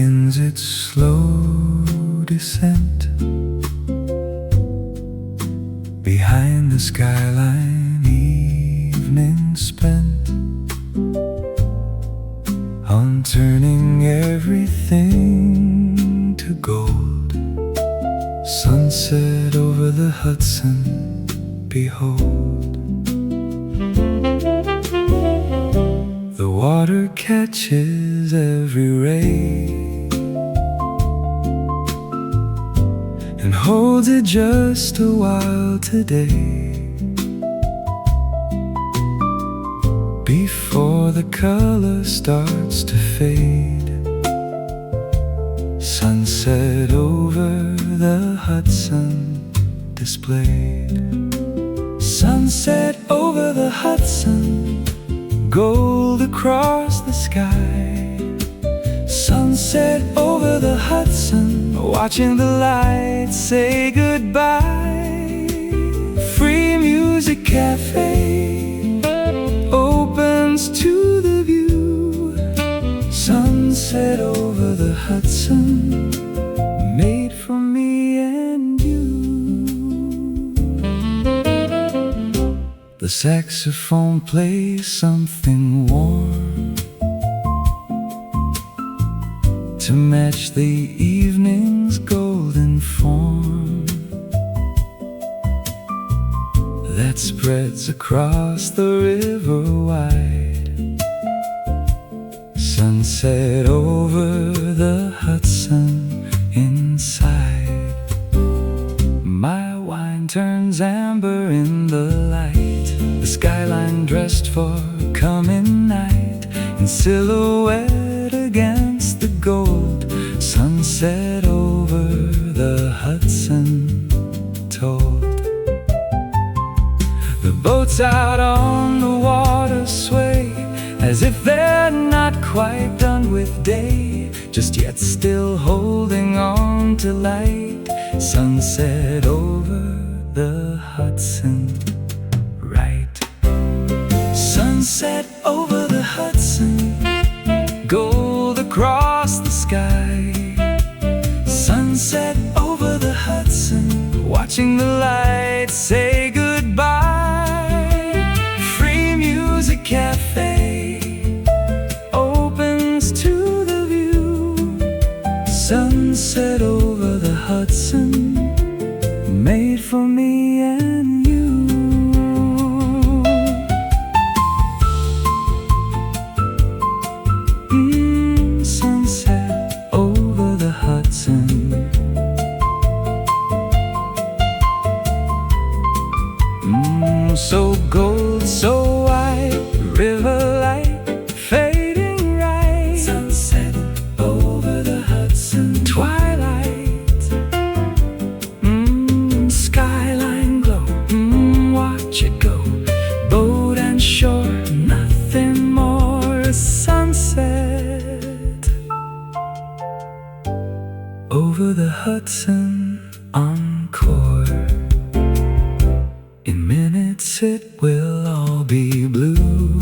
begins its slow descent. Behind the skyline, evening spent on turning everything to gold. Sunset over the Hudson, behold. The water catches every ray and holds it just a while today, before the color starts to fade. Sunset over the Hudson displayed. Sunset over the Hudson, gold across the sky. Sunset over the Hudson, watching the lights say goodbye. Free Music Cafe opens to the view. Sunset over the Hudson, made for me and you. The saxophone plays something warm to match the evening's golden form that spreads across the river wide. Sunset over the Hudson inside. My wine turns amber in the light. The skyline dressed for coming night, in silhouette against the gold. Sunset over the Hudson told. The boats out on the water sway, as if they're not quite done with day, just yet still holding on to light. Sunset over the Hudson, right. Sunset over the Hudson, gold across the sky. Sunset over the Hudson, watching the lights say goodbye. Free Music Cafe opens to the view. Sunset over the Hudson, made for me and you. Sunset over the Hudson. So gold, so white, river light, fading right. Sunset over the Hudson, twilight. Skyline glow, watch it go. Boat and shore, nothing more. Sunset over the Hudson, encore. In minutes it will all be blue.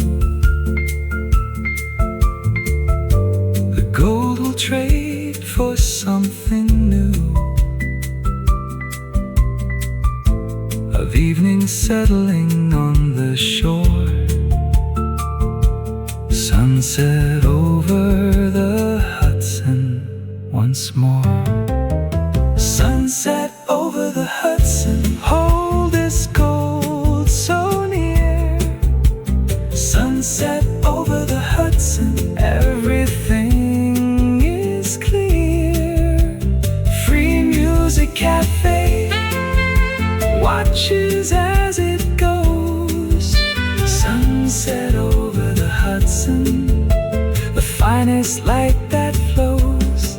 The gold will trade for something new, of evening settling on the shore. Sunset over the Hudson once more. Sunset over the Hudson, hold this gold so near. Sunset over the Hudson, everything is clear. Free Music Cafe watches as it goes. Sunset over the Hudson, the finest light that flows.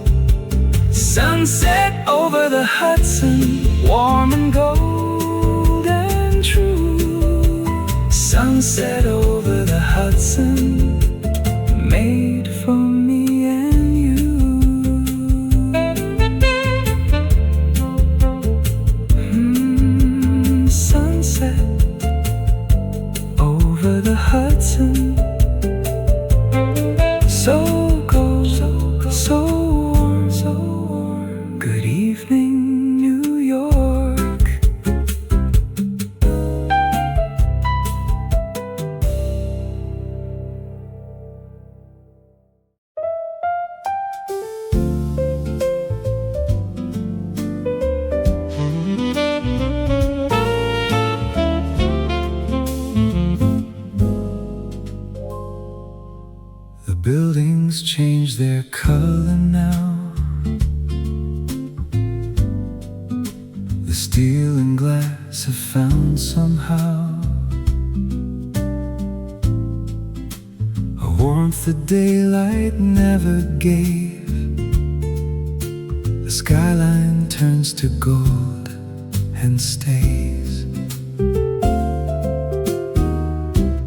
Sunset over the Hudson, warm and gold and true. Sunset over the Hudson, made for me and you. Sunset over the Hudson, so gold, so found somehow, a warmth the daylight never gave. The skyline turns to gold and stays.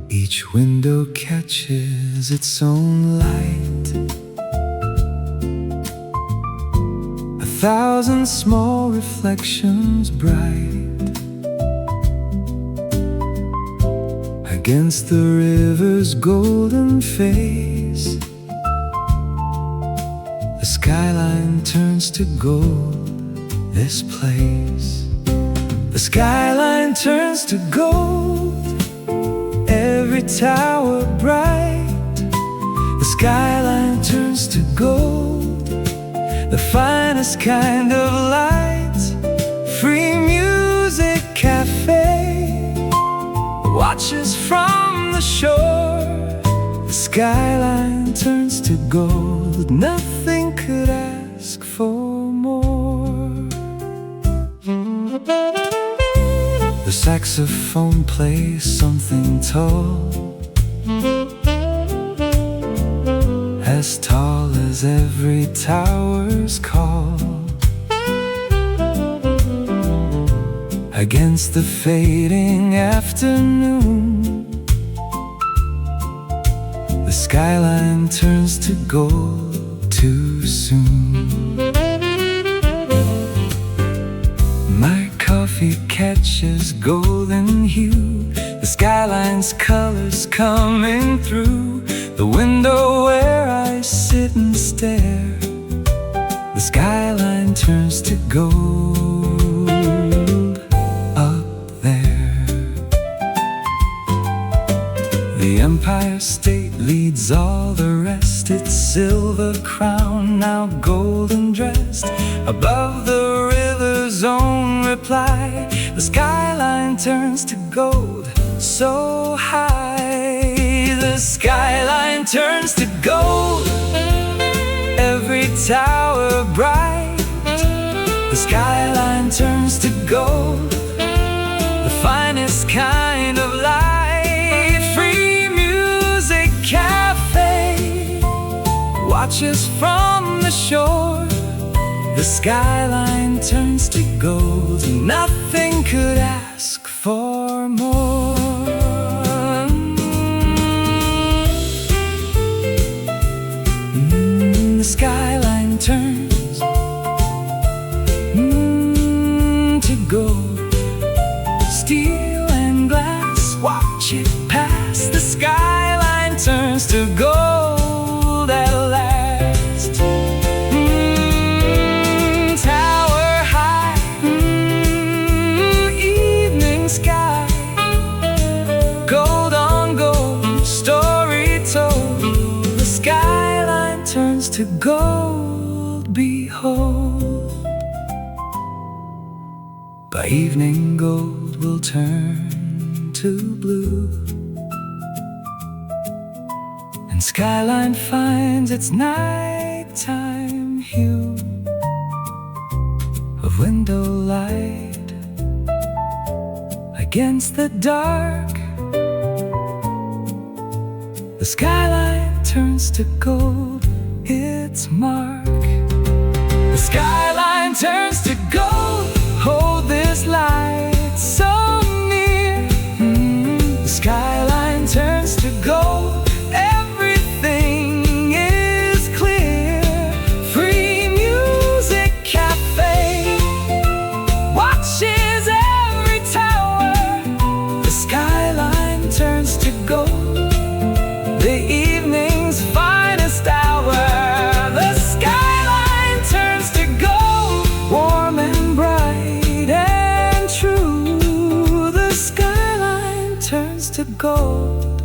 Each window catches its own light, 1,000 small reflections bright against the river's golden face. The skyline turns to gold, this place. The skyline turns to gold, every tower bright. The skyline turns to gold, the finest kind of light. Free music cafe watches from the shore. The skyline turns to gold, nothing could ask for more. The saxophone plays something tall, as tall as every tower's call. Against the fading afternoon, the skyline turns to gold too soon. My coffee catches golden hue, the skyline's colors coming through the window where I sit and stare. The skyline turns to gold up there. The Empire State leads all the rest, its silver crown now golden dressed. Above the river's own reply, the skyline turns to gold so high. The skyline turns to gold, every tower bright. The skyline turns to gold, the finest kind of light. Free music cafe watches from the shore. The skyline turns to gold, nothing could ask for more. The skyline turns to gold. Steel and glass, watch it pass. The skyline turns to gold at last. Tower high, evening sky, gold on gold, story told. The skyline turns to gold, behold. By evening gold will turn to blue, and skyline finds its nighttime hue of window light against the dark. The skyline turns to gold, its mark. The skyline turns to gold, hold this light so near. The skyline turns to gold, everything is clear. Free music cafe watches every tower. The skyline turns to gold, the evening's finest hour. The skyline turns to gold, warm and bright and true. The skyline turns to gold,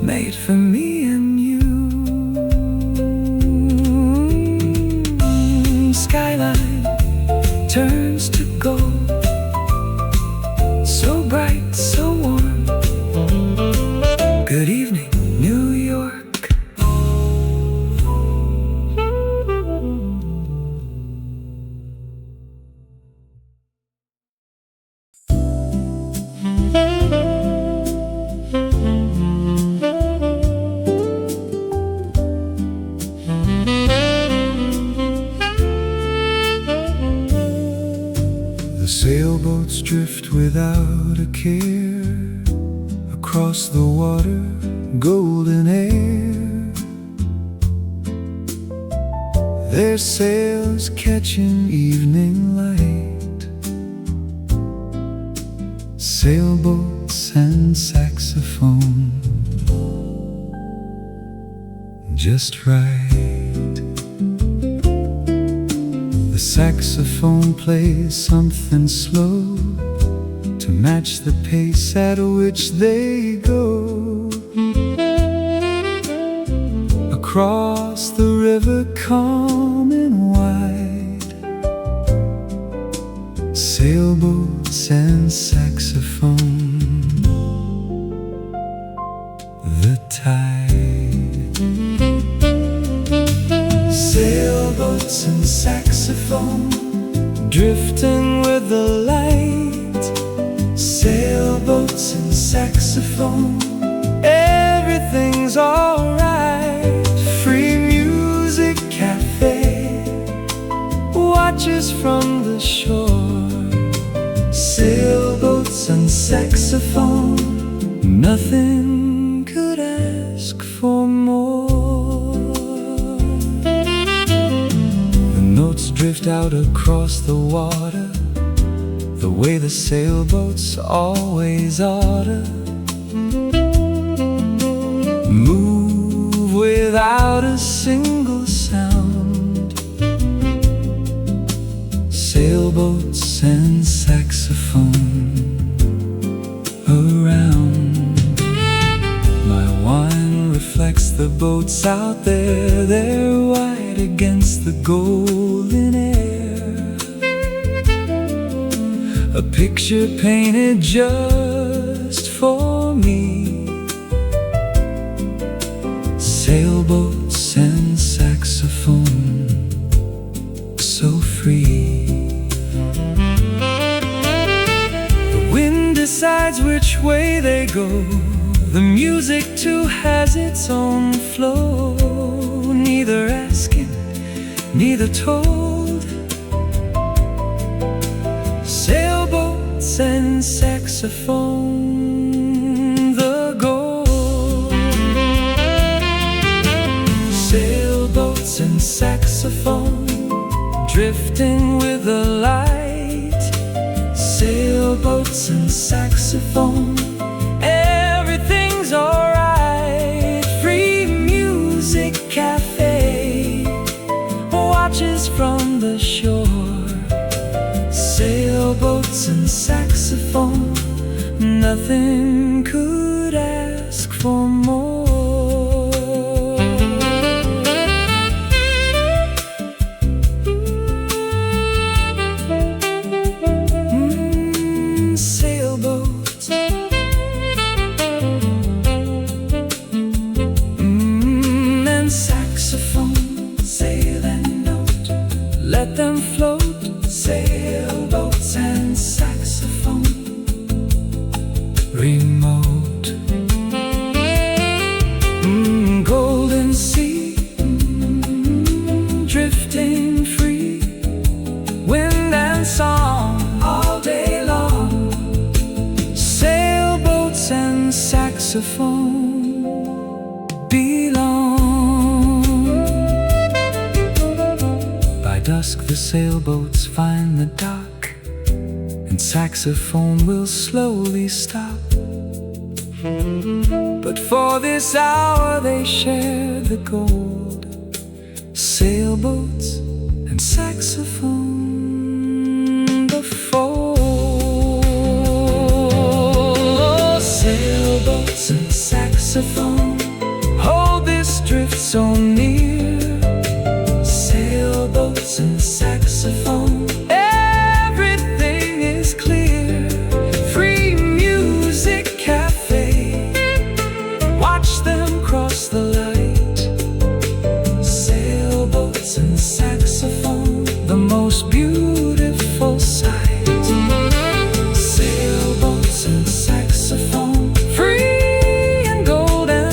made for me and you. Skyline turns to gold, so bright, so warm. Good evening, New York. drift without a care across the water, golden air. Their sails catching evening light, sailboats and saxophone, just right. The saxophone plays something slow to match the pace at which they go. Across the river calm and wide, sailboats and saxophone, the tide. Sailboats and saxophone, drifting with the light. Sailboats and saxophone, everything's alright. Free music cafe watches from the shore. Sailboats and saxophone, nothing could ask for more. The notes drift out across the water, the way the sailboats always oughta. Move without a single sound. Sailboats and saxophone around. My wine reflects the boats out there. They're white against the golden air. A picture painted just for me. Sailboats and saxophone, so free. The wind decides which way they go. The music too has its own flow. Neither asking, neither told. Sailboats and saxophone, the goal. Sailboats and saxophone, drifting with the light. Sailboats and saxophone, everything's alright. Free music cafe watches from the shore. Sailboats and saxophone, nothing could ask for more. Sailboats, and saxophone, sail and note, let them float. Sailboats and saxophone, remote. Golden sea, drifting free. Wind and song all day long. Sailboats and saxophone belong. By dusk the sailboats find the dock, and saxophone will slowly stop. But for this hour they share the gold. Sailboats and saxophone, the fold. Sailboats and saxophone, hold this drift so near. Sailboats and saxophone, everything is clear. Free music cafe, watch them cross the light. Sailboats and saxophone, the most beautiful sight. Sailboats and saxophone, free and golden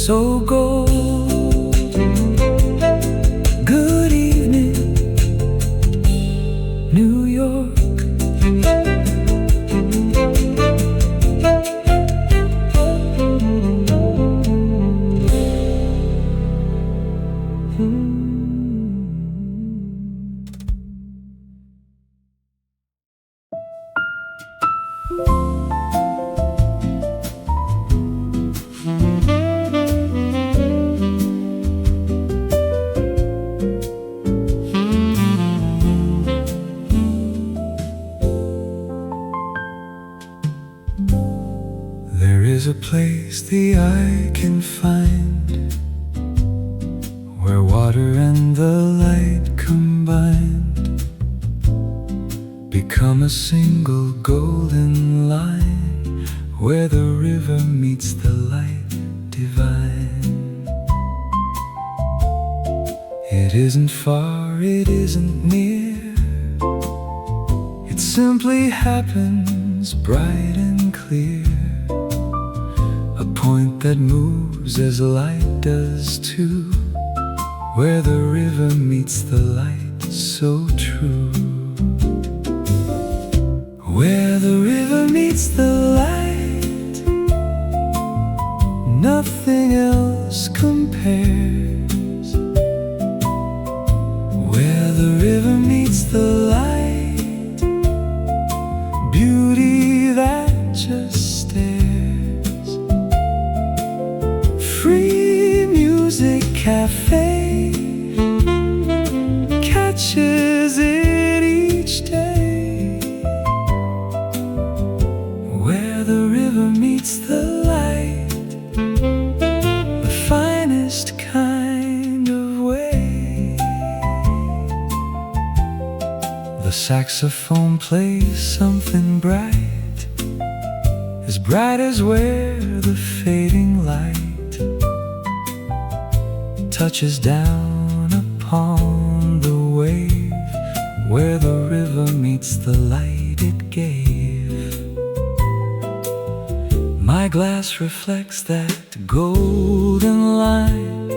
so gold. Good evening, New York. There is a place the eye can find, where water and the light combined become a single golden line, where the river meets the light divine. It isn't far, it isn't near, it simply happens bright and clear, a point that moves as light does too, where the river meets the light so true. Where the river meets the light, nothing else compares. Where the river meets the light, beauty that just stares. Free Music Cafe catches it each day. Where the river meets the light, the finest kind of way. The saxophone plays something bright, as bright as where the fading light touches down upon the wave, where the river meets the light it gave. My glass reflects that golden line,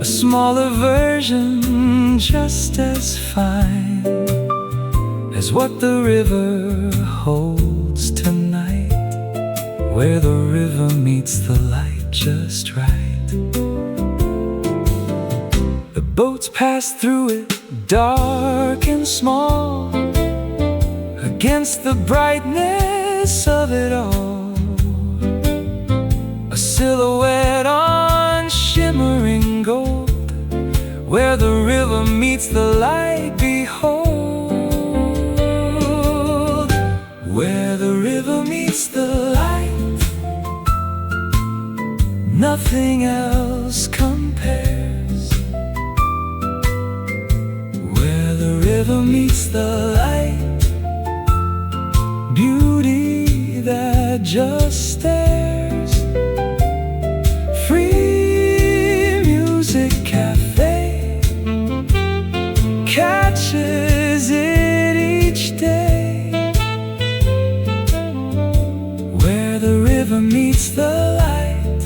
a smaller version just as fine as what the river holds tonight, where the river meets the light just right. The boats pass through it, dark and small, against the brightness of it all. A silhouette on shimmering gold, where the river meets the light, behold. Where the river meets the light, nothing else compares. Where the river meets the light, beauty that just stares. Free Music Cafe catches it each day. Where the river meets the light,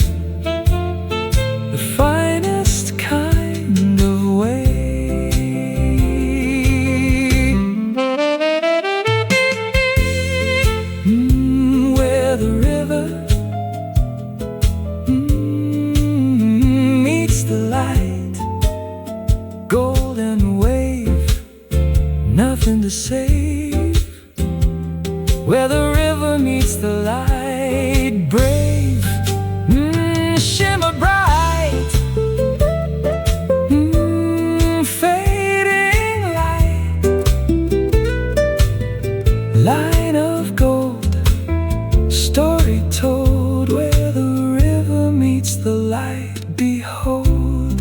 the finest kind of way. Where the river meets the light, golden wave, nothing to save. Where the river meets the light, brave, shimmer bright, fading light, line of gold, story told. Where the river meets the light, behold.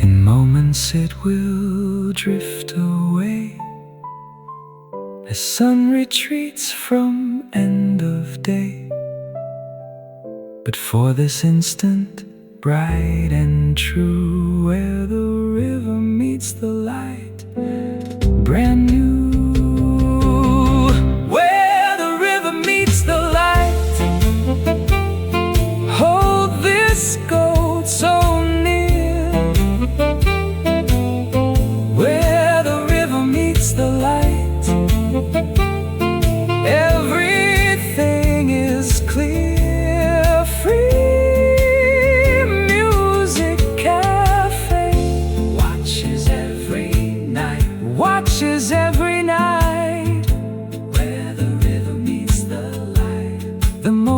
In moments it will drift away, as sun retreats from end of day. But for this instant, bright and true, where the river meets the light, brand new. Where the river meets the light,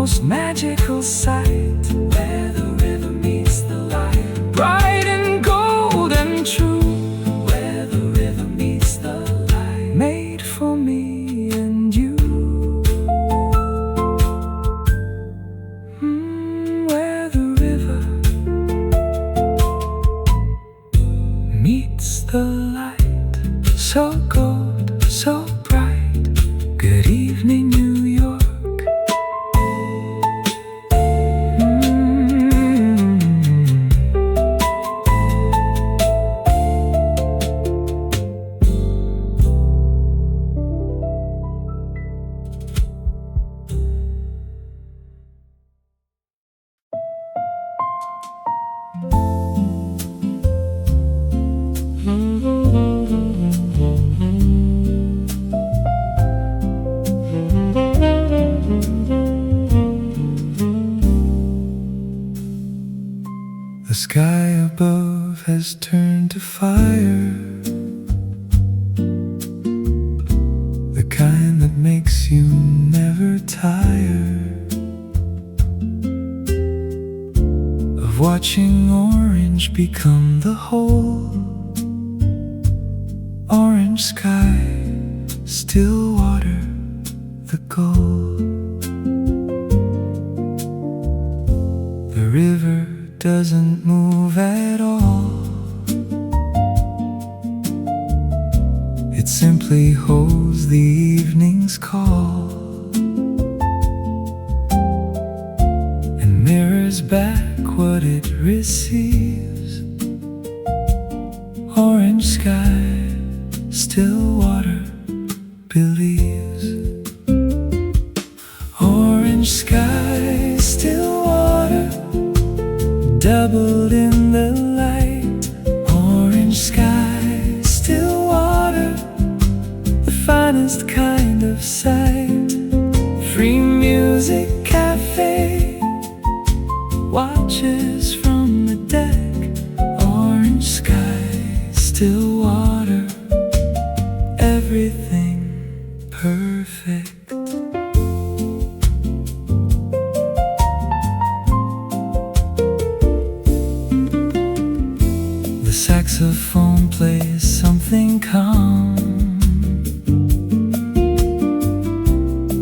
most magical sight, where the river meets the light, bright and gold and true, where the river meets the light, made for me and you. Where the river meets the light, so gold, so bright. Good evening, New York. The sky above has turned to fire, the kind that makes you never tire of watching orange become the whole. Orange sky, still water, the goal. The river doesn't move at all. It simply holds the evening's call and mirrors back what it receives. Orange sky, still water, believes. Orange sky, still water, doubled in the light. Orange sky, still water, the finest kind of sight. Free music cafe watches from the deck. Orange sky, still water, everything perfect. The saxophone plays something calm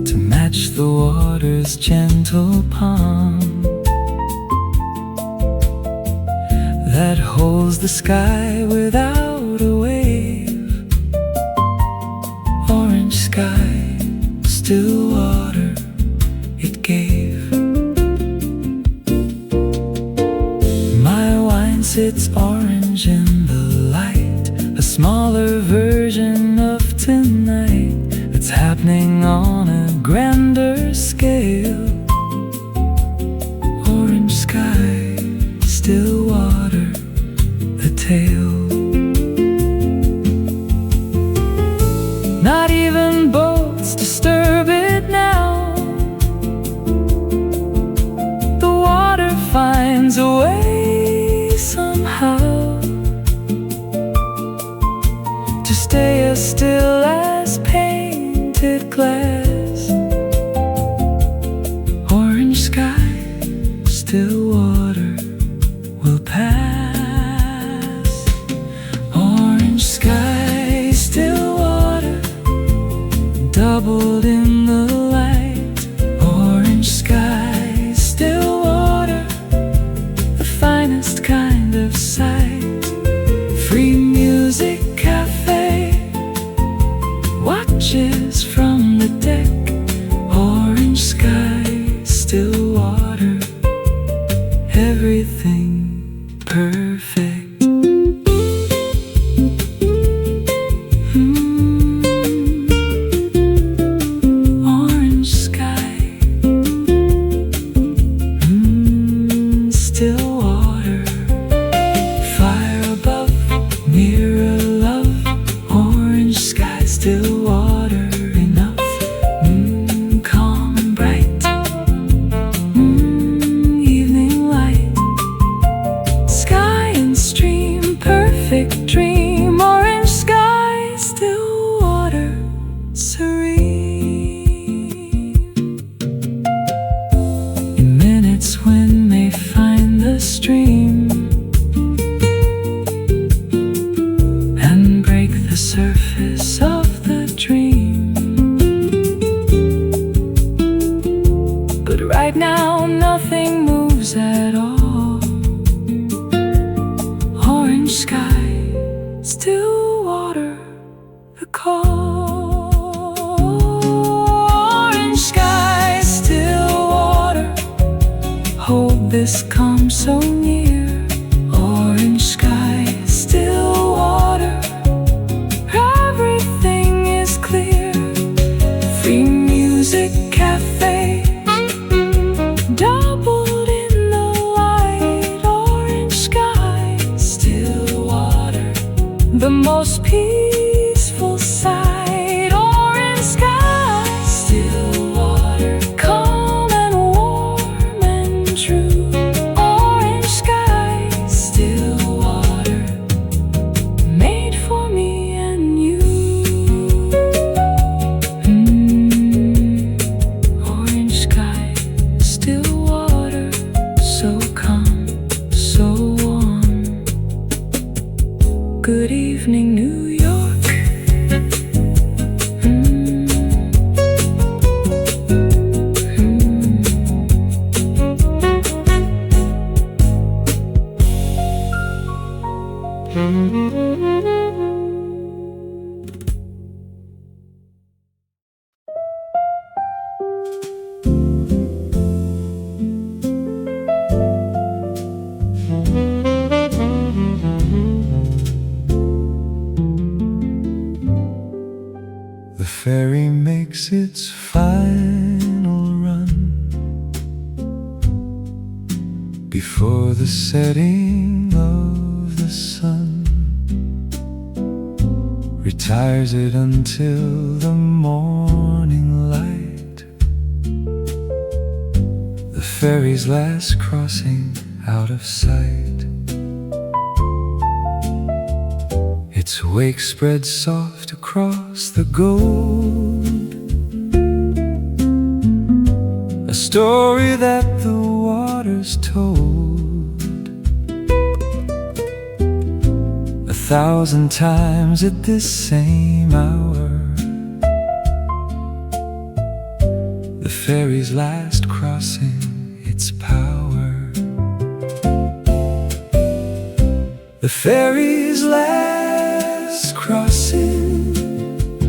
to match the water's gentle palm that holds the sky without a wave. Orange sky, still water, it gave. My wine sits orange in the light, a smaller version of tonight that's happening on a grander scale. Orange sky, still water, the tale. Not even boats disturb it now. The water finds a way somehow to stay as still as painted glass. Orange sky, still water, will pass. Orange sky, still water, doubled in the light. Orange sky, still water, the finest kind of sight. Free music cafe watches from the deck. Orange sky, still water, right now nothing moves at all. Orange sky, still water, the call. Orange sky, still water, hold this calm so near. Orange sky, still water, everything is clear. Free music cafe, doubled in the light. Orange sky, still water, the most peaceful sight. Orange sky, still water, calm and warm and true. Orange sky, still water, made for me and you. Orange sky, still water, so calm, so warm. Good evening, New York. The ferry makes its final run before the setting of the sun, retires it until the morning light. The ferry's last crossing out of sight. Its wake spreads soft across the gold, a story that the waters told 1,000 times at this same hour. The ferry's last crossing its power. The ferry's last crossing,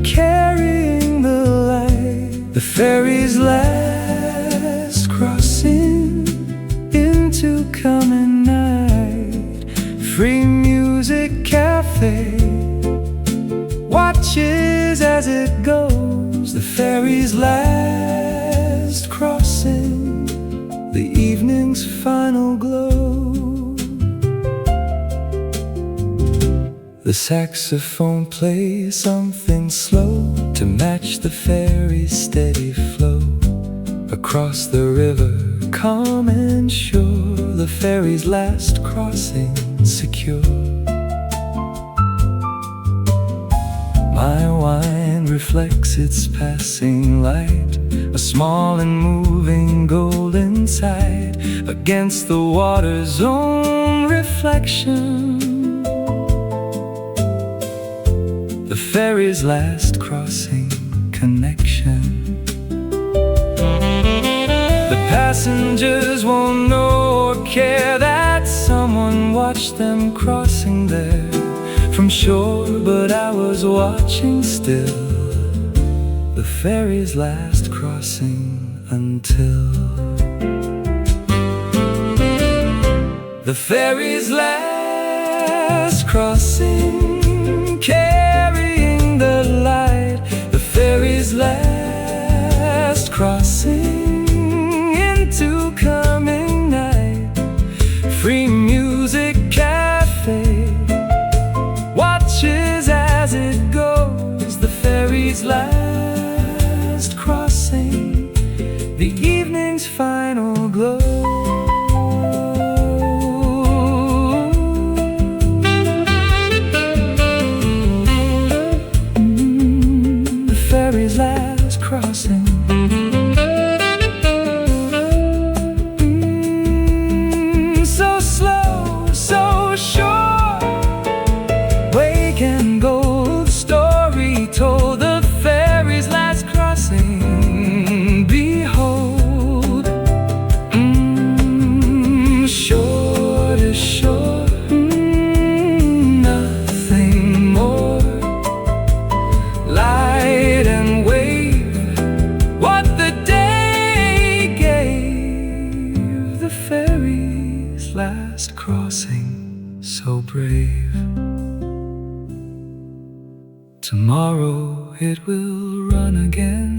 carrying the light. The ferry's last crossing into coming night. Free music cafe watches as it goes. The ferry's last crossing, the evening's final glow. The saxophone plays something slow to match the ferry's steady flow. Across the river, calm and sure, the ferry's last crossing secure. My wine reflects its passing light, a small and moving golden tide against the water's own reflection. The ferry's last crossing connection. The passengers won't know or care that someone watched them crossing there from shore, but I was watching still. The ferry's last crossing until the ferry's last crossing, carrying the light. The ferry's last crossing into coming night. Free music cafe watches as it goes. The ferry's last crossing, the evening's final glow. The ferry's last crossing. So slow, so sure, wake and gold story told. The ferry's last crossing, behold, brave. Tomorrow it will run again,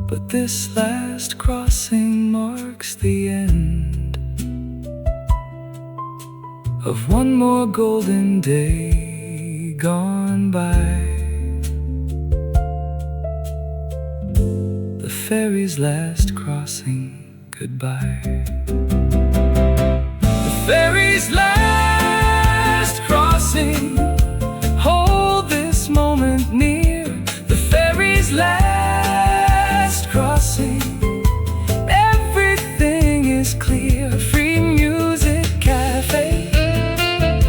but this last crossing marks the end of one more golden day gone by. The ferry's last crossing goodbye. The ferry's last crossing, hold this moment near. The ferry's last crossing, everything is clear. Free music cafe,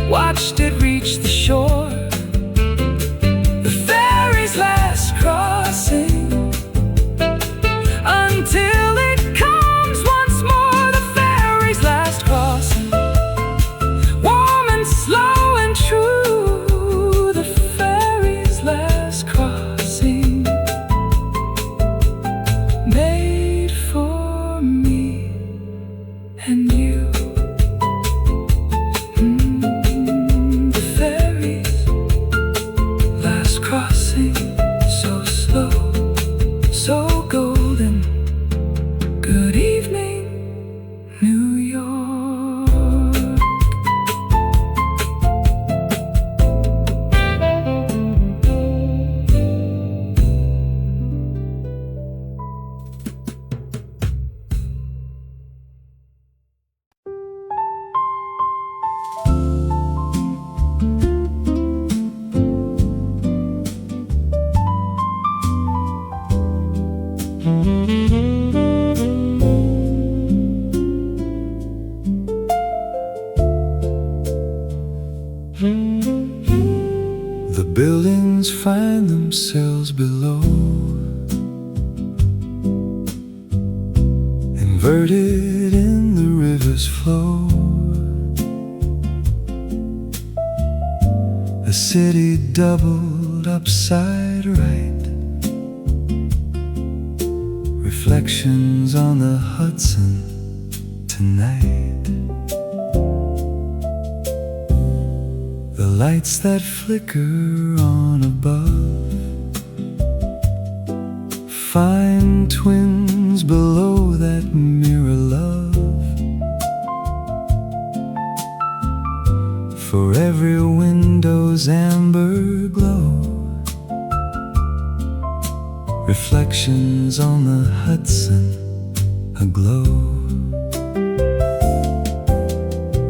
watched it reach the shore. The ferry's last crossing, until it comes once more. The ferry's last crossing, warm and slow and true. The ferry's last crossing, made for me and you. The ferry's last crossing, so slow, so golden. Good evening, New York. The buildings find themselves below, inverted in the river's flow. The city doubled upside right, reflections on the Hudson tonight. The lights that flicker on above find twins below that mirror love. For every window's amber glow, reflections on the Hudson aglow.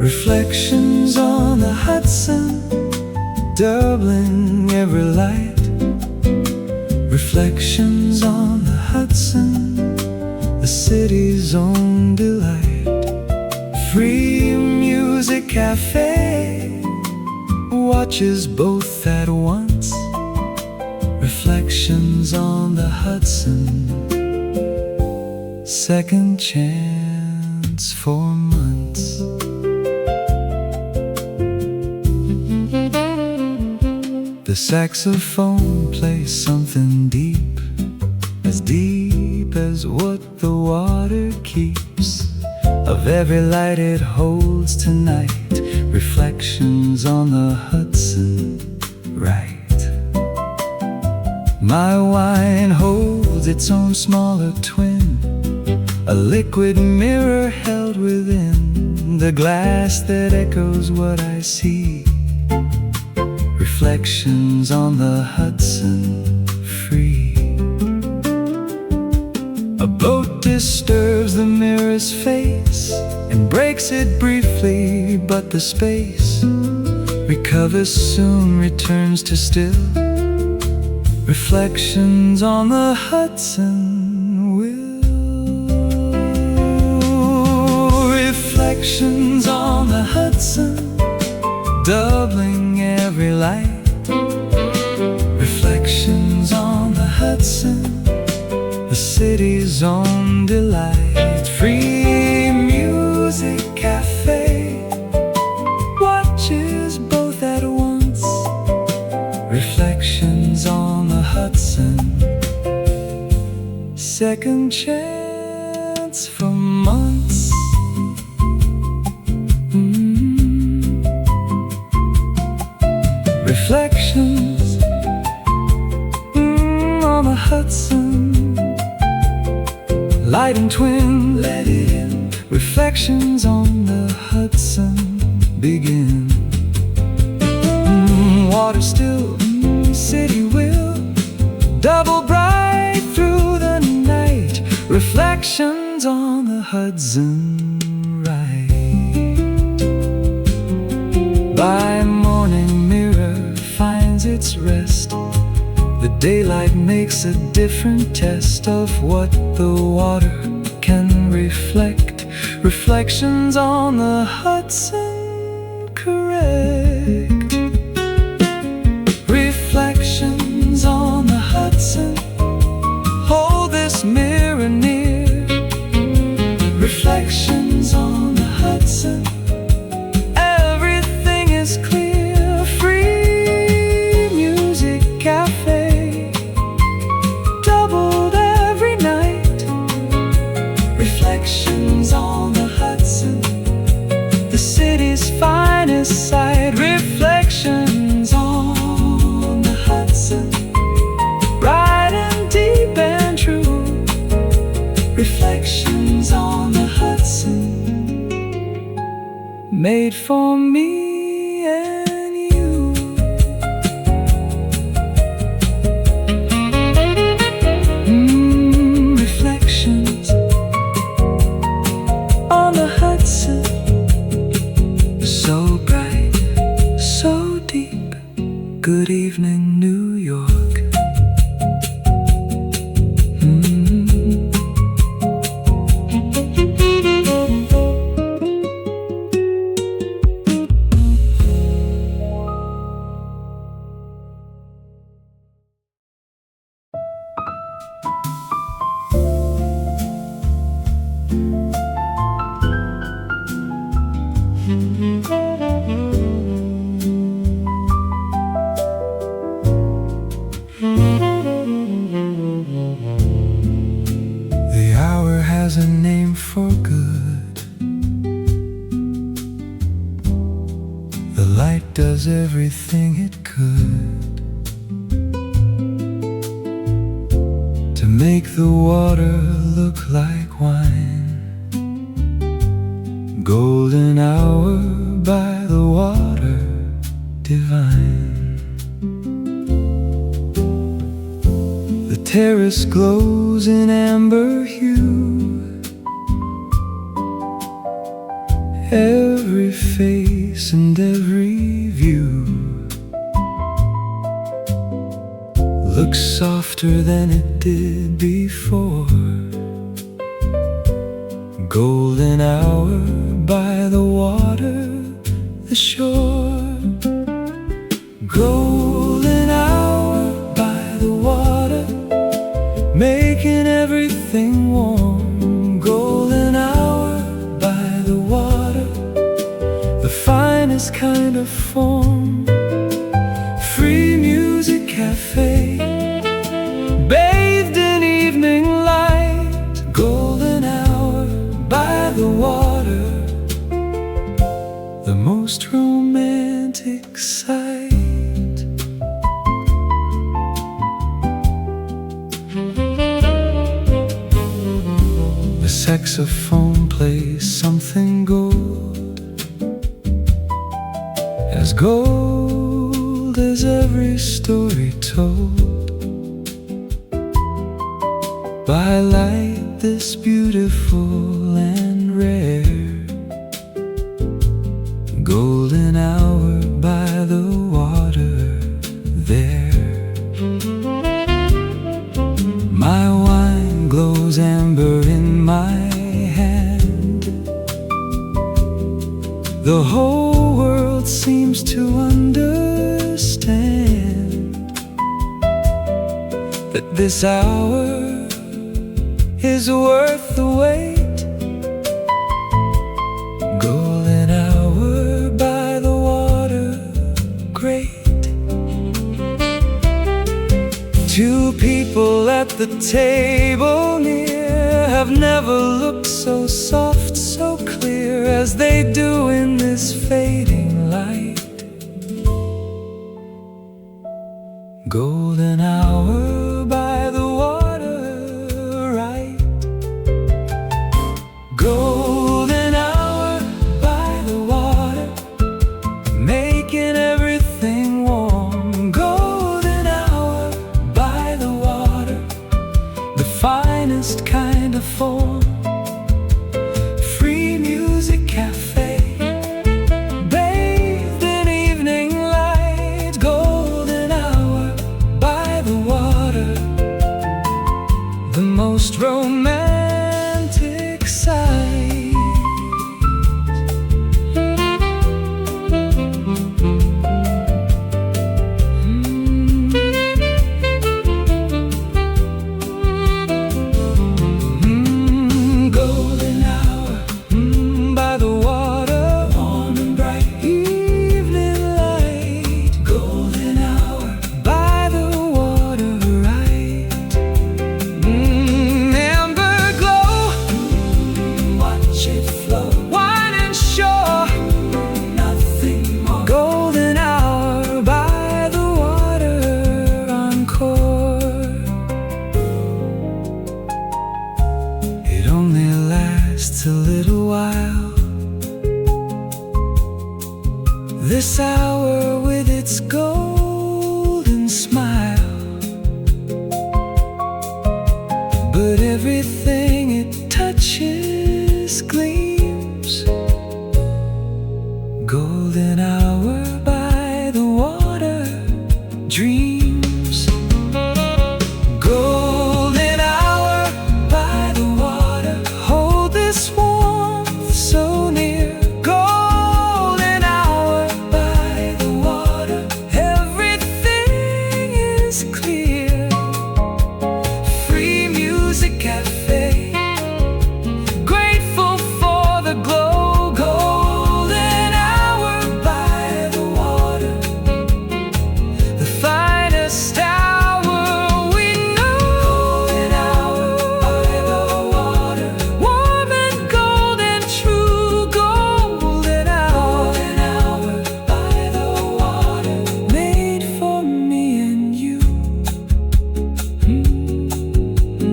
Reflections on the Hudson, doubling every light. Reflections on the Hudson, the city's own delight. Free music cafe, watches both at once. Reflections on the Hudson, second chance for months. The saxophone plays something deep as what the water keeps of every light it holds tonight. Reflections on the Hudson, right. My wine holds its own smaller twin, a liquid mirror held within the glass that echoes what I see. Reflections on the Hudson, free. A boat disturbs the mirror's face and breaks it briefly, but the space recovers soon, returns to still. Reflections on the Hudson will. Reflections on the Hudson, doubling every light. Reflections on the Hudson, the city's own delight. Free music cafe, watches both at once. Reflections on the Hudson, second chance for months. light and twin, let it in. Reflections on the Hudson begin. Water still, city will, double bright through the night. Reflections on the Hudson right. By morning mirror finds its rest. The daylight makes a different test of what the water can reflect. Reflections on the Hudson correct. Reflections on the Hudson. Hold this mirror near. Reflections on the Hudson. Everything is clear. Free music cafe, doubled every night. Reflections on the Hudson, the city's finest sight. Reflections on the Hudson, bright and deep and true. Reflections on the Hudson, made for me and you. Reflections on the Hudson, so bright, so deep. Good evening, New York. The hour has a name for good. The light does everything it could to make the water look like wine. Golden hour by the water divine. The terrace glows in amber hue. Every face and every view looks softer than it did before. Golden hour by the water, the shore. Golden hour by the water, making everything warm. Golden hour by the water, the finest kind of form. Free music cafe, bathed in evening light. Golden hour by the water, the most romantic sight. The saxophone plays something gold, as gold as every story told by light this beautiful and rare. Golden hour by the water there. My wine glows amber in my hand. The whole world seems to understand that this hour is worth the wait. Golden hour by the water, great. Two people at the table near have never looked so soft, so clear as they do in this fading light. Golden hour by the water, right. lasts a little while. This hour with its golden smile, but everything it touches gleams. Golden hour by the water, dreams. Golden hour by the water, hold this warmth so near. Golden hour by the water, everything is clear. Free music cafe, grateful for the glow. Golden hour by the water, the finest hour we know. Golden hour by the water, warm and golden, true. Golden hour by the water, made for me and you.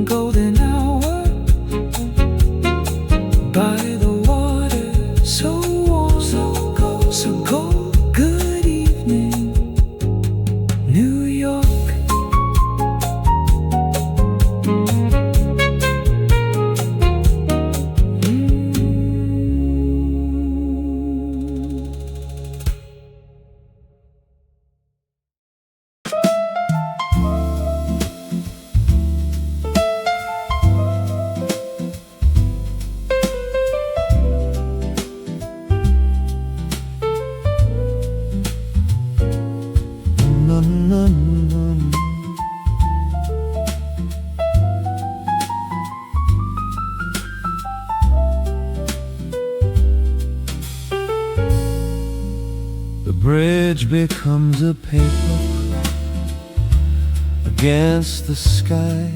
Golden hour by the water, so warm, so cold, so cold. Good evening, New York. The bridge becomes a paper against the sky,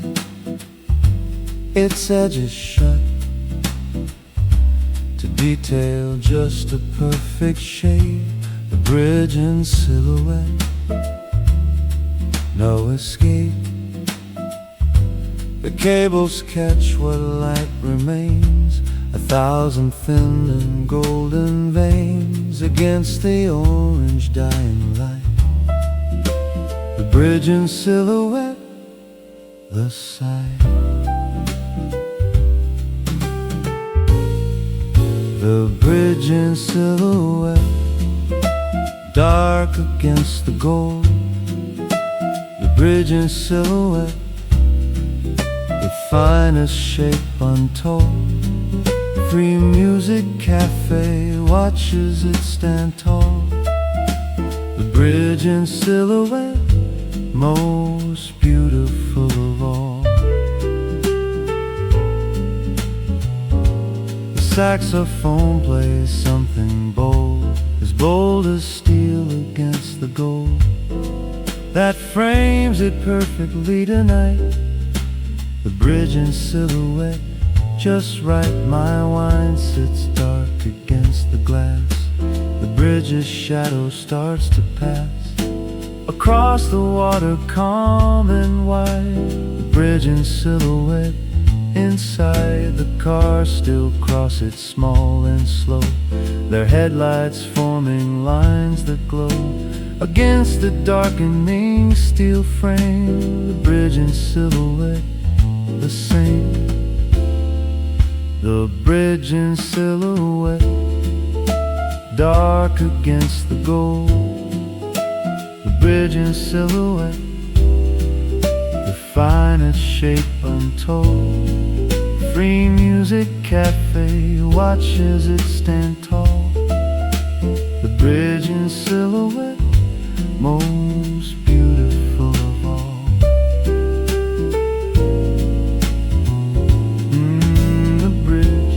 its edges shut to detail just a perfect shape. The bridge in silhouette, no escape. The cables catch what light remains, 1,000 thin and golden veins against the orange dying light. The bridge in silhouette, the sight. The bridge in silhouette, dark against the gold. The bridge in silhouette, the finest shape untold. Free music cafe watches it stand tall. The bridge in silhouette, most beautiful of all. The saxophone plays something bold, as bold as steel against the gold that frames it perfectly tonight. The bridge in silhouette, just right, my wine sits dark against the glass. The bridge's shadow starts to pass across the water, calm and wide. The bridge in silhouette, inside the car still cross it small and slow, their headlights forming lines that glow against the darkening steel frame. The bridge in silhouette, the same. The bridge in silhouette, dark against the gold. The bridge in silhouette, the finest shape untold. Free music cafe watches it stand tall. The bridge in silhouette, most beautiful of all. The bridge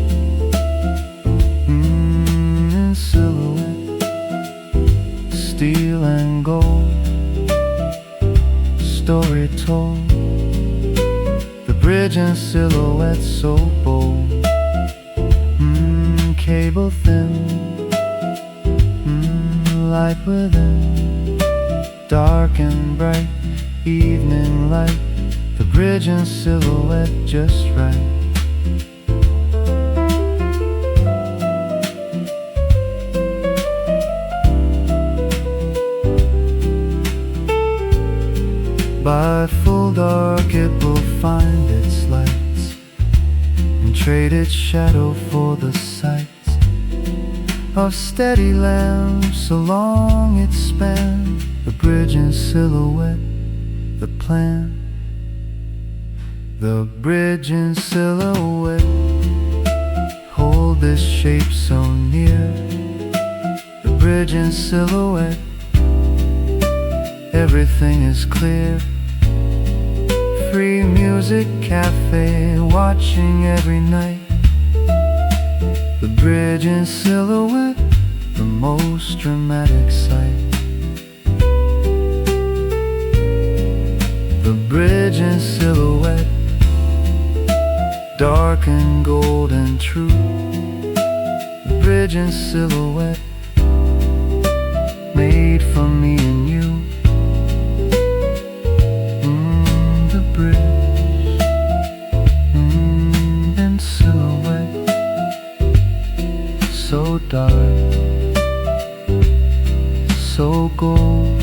in silhouette, steel and gold, story told. The bridge in silhouette, so bold, cable thin, light within, dark and bright, evening light. The bridge in silhouette, just right. traded shadow for the sight of steady lamps along its span, the bridge in silhouette, the plan. The bridge in silhouette, hold this shape so near. The bridge in silhouette, everything is clear. Free music cafe, watching every night. The bridge in silhouette, the most dramatic sight. The bridge in silhouette, dark and gold and true. The bridge in silhouette, made for me and you. The bridge in silhouette, so dark, so gold.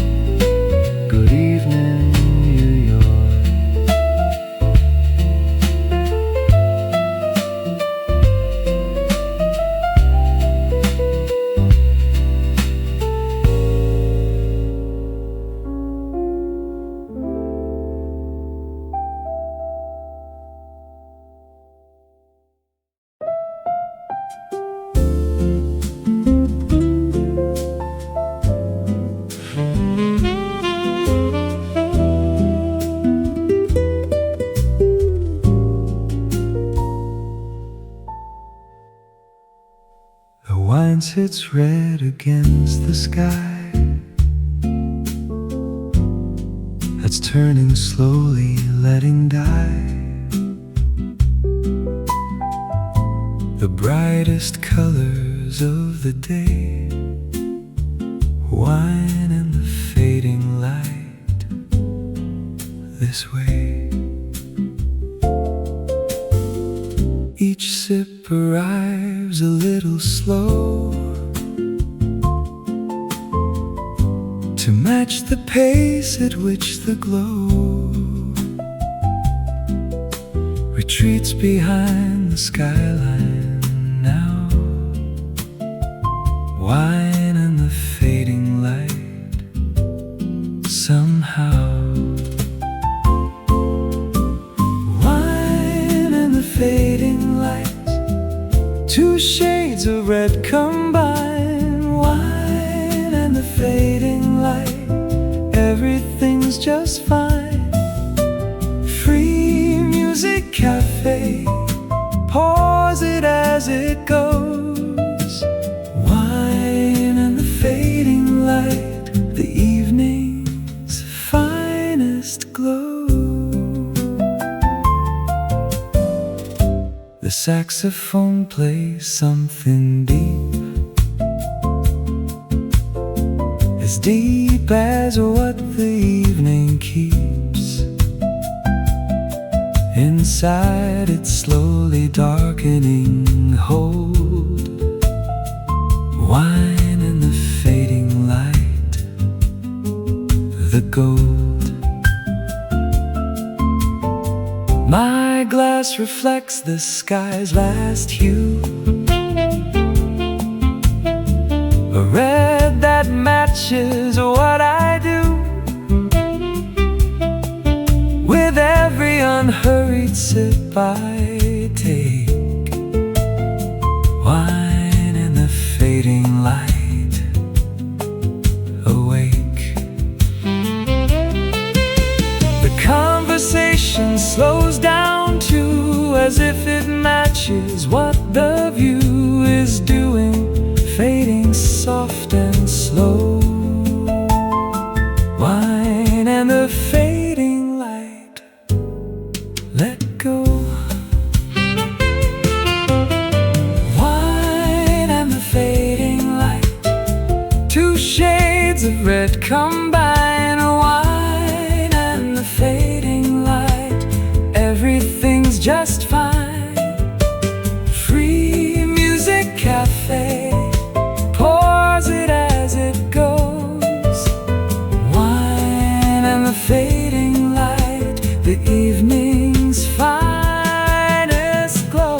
Good evening, New York. The wine sits red against the sky that's turning slowly, letting die the brightest colors of the day. Wine and the fading light, this way. Each sip arrives a little slow to match the pace at which the glow retreats behind the skyline now. Wine and the fading light, somehow. Wine and the fading light, two shades of red combine. Wine and the fading light, everything's just fine. Free music cafe, pause it as it goes. Wine and the fading light, the evening's finest glow. The saxophone plays something deep, as deep as what the evening keeps. Inside it's slowly darkening. Hold wine and the fading light, the gold. My glass reflects the sky's last hue, a red that matches what I do. With every unhurried sip I take, wine and the fading light, awake. The conversation slows down too, as if it matches what the view is doing, fading soft and slow. Wine and the fading light, let go. Wine and the fading light, two shades of red combine. Wine and the fading light, everything's just fine. Free music cafe, pours it as it goes. Wine and the fading light, the evening's finest glow.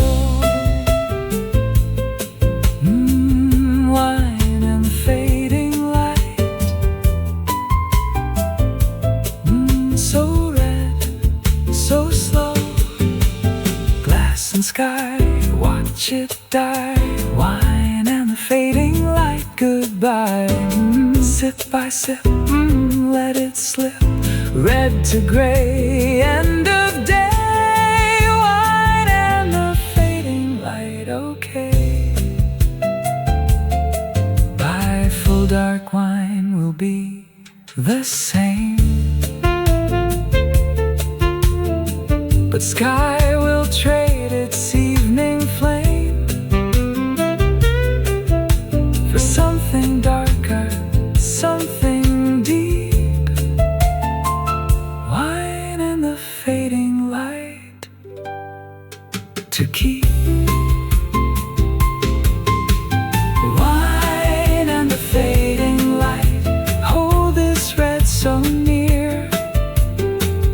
sky, watch it die. Wine and the fading light, goodbye. Sip by sip, let it slip. Red to gray, end of day. Wine and the fading light, okay. By full dark wine will be the same. But sky will trade its evening flame for something darker, something deep. Wine and the fading light to keep. Wine and the fading light, hold this red so near.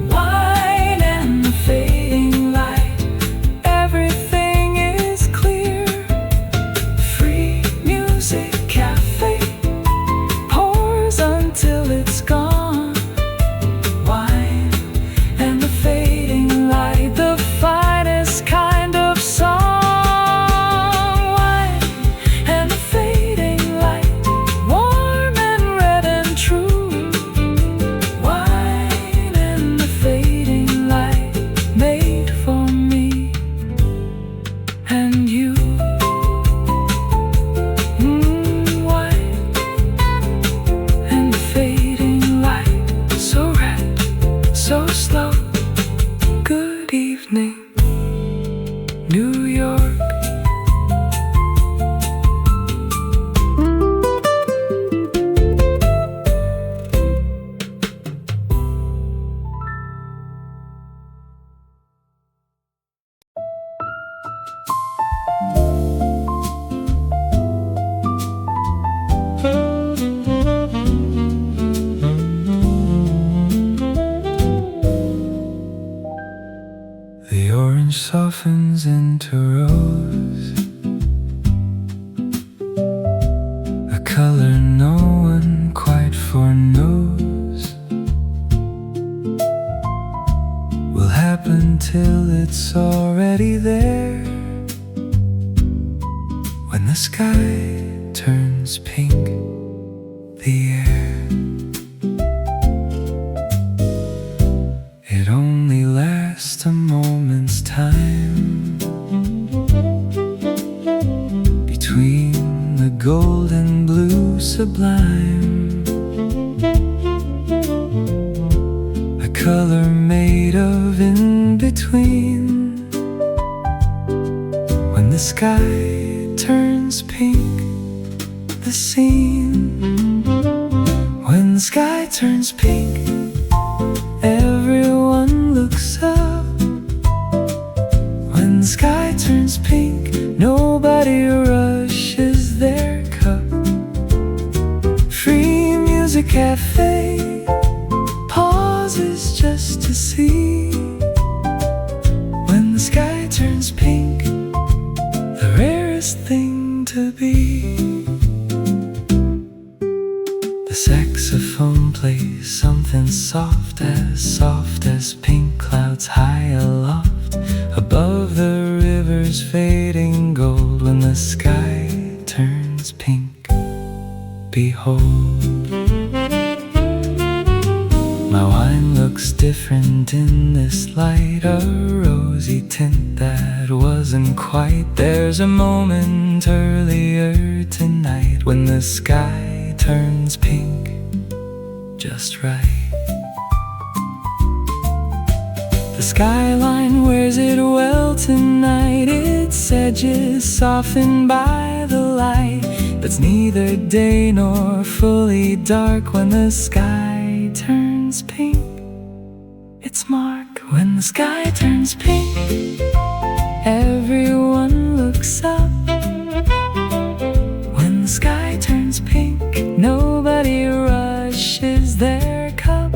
Wine and the fading light, everything is clear. Free music cafe pours until it's gone. Wine and the fading light, the finest kind of song. Wine and the fading light, warm and red and true. Wine and the fading light, made for me and you. Wine and the fading light, so red, so slow. Good evening, New York. The orange softens into rose, a color no one quite foreknows will happen till it's already there. When the sky turns pink, the air, it only lasts a moment's time between the gold and blue sublime, a color made of in-between. When the sky turns pink, the scene. When the sky turns pink, everyone looks up. When the sky turns pink, nobody rushes their cup. Free music cafe pauses just to see. When the sky turns pink, the rarest thing to be. The saxophone plays something soft as pink clouds high aloft, above the river's fading gold. When the sky turns pink, behold, my wine looks different in this light, a rosy tint that wasn't quite. There's a moment earlier tonight when the sky turns pink just right. The skyline wears it well tonight, its edges softened by the light that's neither day nor fully dark. When the sky turns pink, it's Mark. When the sky turns pink, everyone looks up. When the sky turns pink, nobody rushes their cup.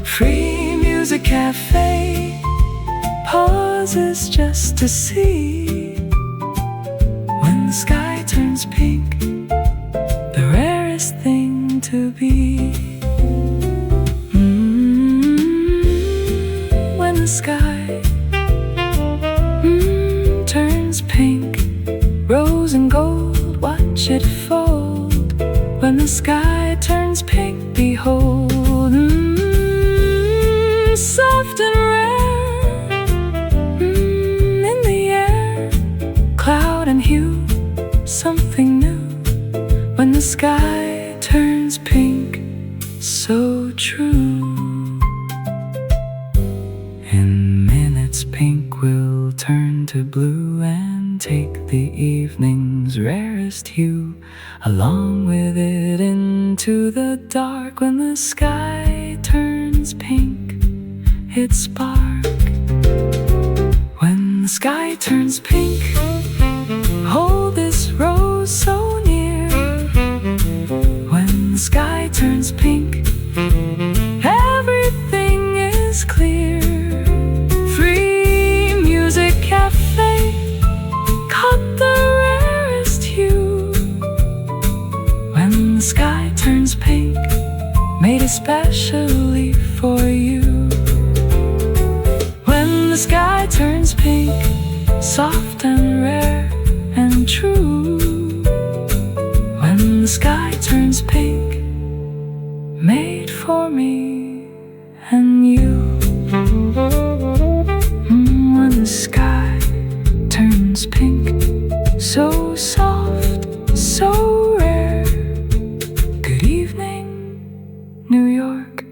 Free music cafe pauses just to see. When the sky turns pink, the rarest thing to be. When the sky rose and gold, watch it fold. When the sky turns pink, behold, soft and rare, in the air, cloud and hue, something new. When the sky turns pink, so true. In minutes pink will turn to blue and take the evening's rarest hue along with it into the dark. When the sky turns pink, it spark. When the sky turns pink, hold this rose so near. When the sky turns pink, everything is clear. Free Music Cafe caught the rarest hue. When the sky turns pink, made especially for you. When the sky turns pink, soft and rare and true. When the sky turns pink, made for me and you. When the sky turns pink, so soft, so rare. Good evening, New York.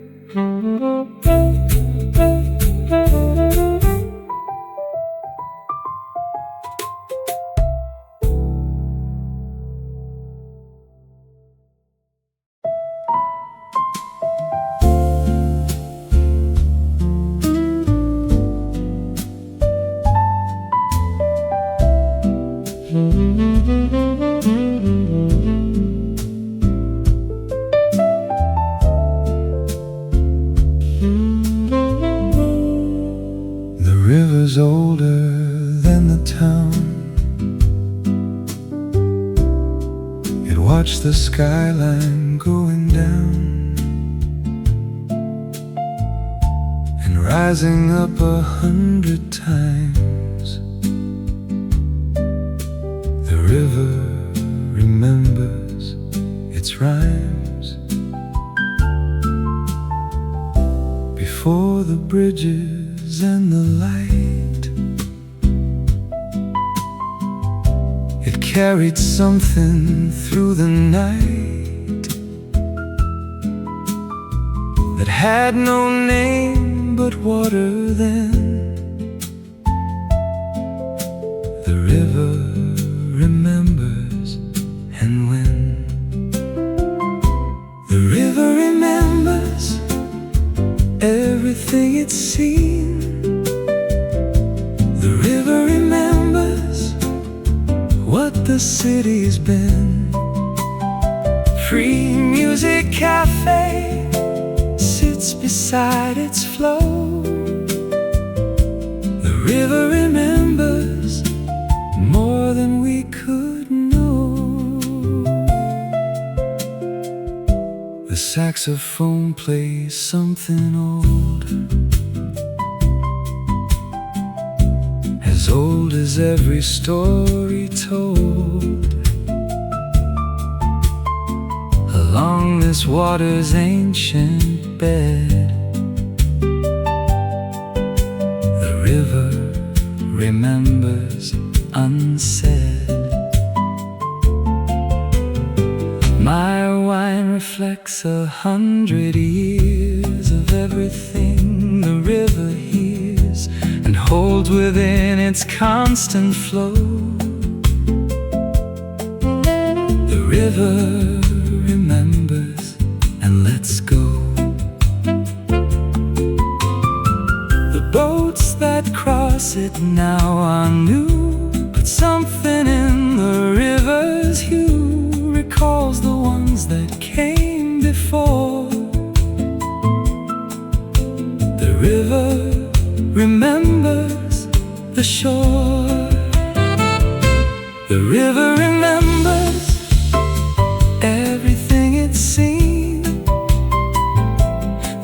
The river's older than the town. It watched the skyline going down and rising up 100 times. The river remembers its rhymes. Before the bridges and the light, it carried something through the night that had no name but water then. The river remembers, and when the river remembers everything it's seen, the river remembers what the city's been. Free Music Cafe sits beside its flow. The river remembers more than we could know. The saxophone plays something old, as old as every story told. Along this water's ancient bed, the river remembers unsaid. My wine reflects 100 years of everything the river hears and holds within its constant flow. The river remembers and lets go. The boats that cross it now are new, but something in the river's hue recalls the ones that came before. The river remembers the shore. The river remembers everything it's seen.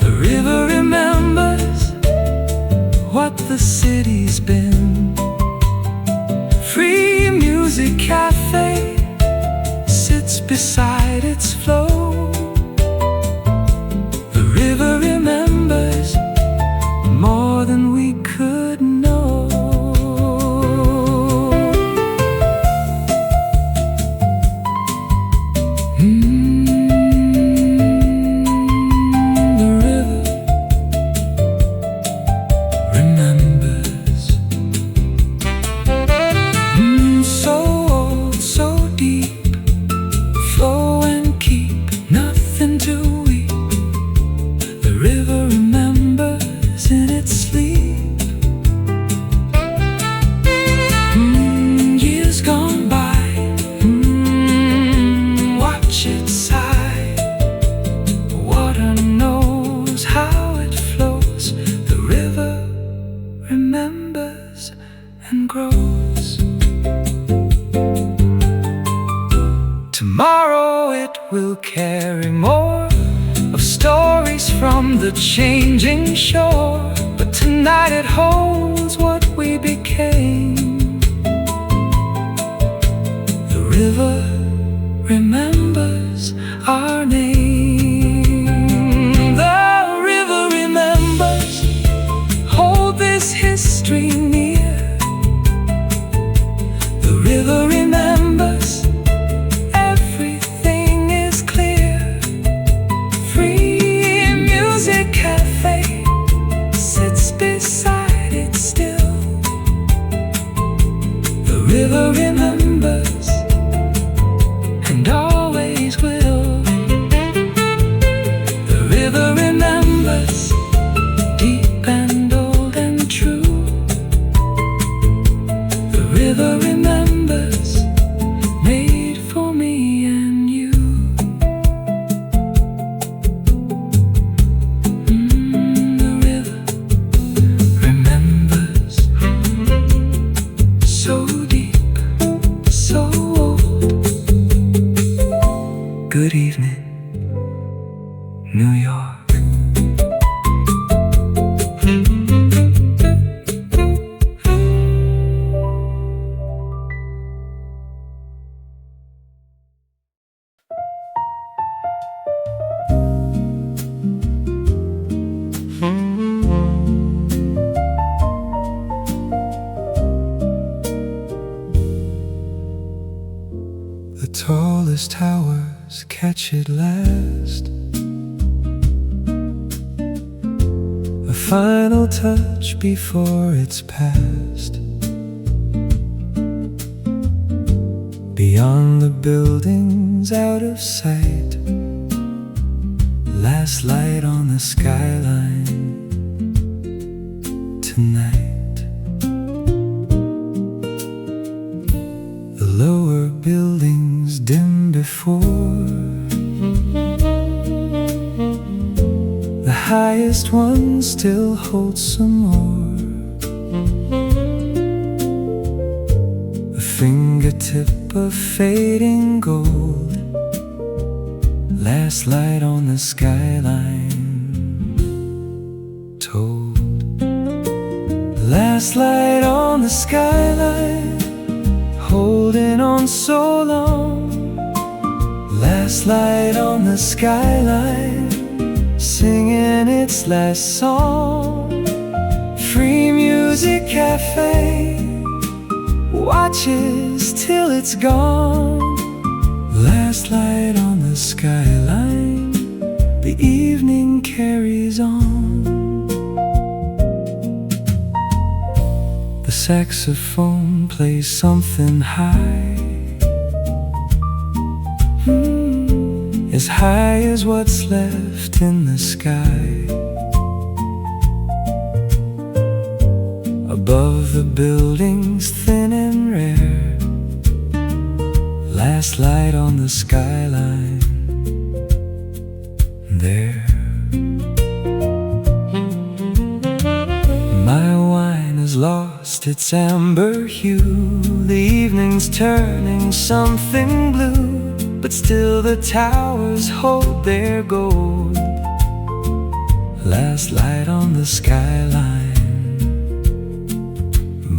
The river remembers what the city's been. Free Music Cafe beside its flow. The river remembers more than we could know. The river remembers. So old, so deep, flow and keep nothing to weep. The river remembers in its sleep. Years gone by, watch it sigh. Water knows how it flows. The river remembers and grows. Tomorrow it will carry more of stories from the changing shore, but tonight it holds what we became. The river remembers our name. The river remembers. Hold this history near. The river remembers. Everything is clear. Free music cafe sits beside it still. The river remembers and always will. The river remembers, deep and old and true. The river remembers, made for me and you. The river remembers, so deep, so old. Good evening, New York. The tallest towers catch it last. A final touch before it's past. Beyond the buildings, out of sight. Last light on the skyline tonight. The lower buildings dim before. The highest one still holds some more. A fingertip of fading gold. Last light on the skyline told. Last light on the skyline, holding on so long. Last light on the skyline, singing its last song. Free music cafe watches till it's gone. Last light on the skyline, the evening carries on. The saxophone plays something high, as high as what's left in the sky. Above the buildings, thin and rare. Last light on the skyline there. My wine has lost its amber hue. The evening's turning something blue, but still the towers hold their gold. Last light on the skyline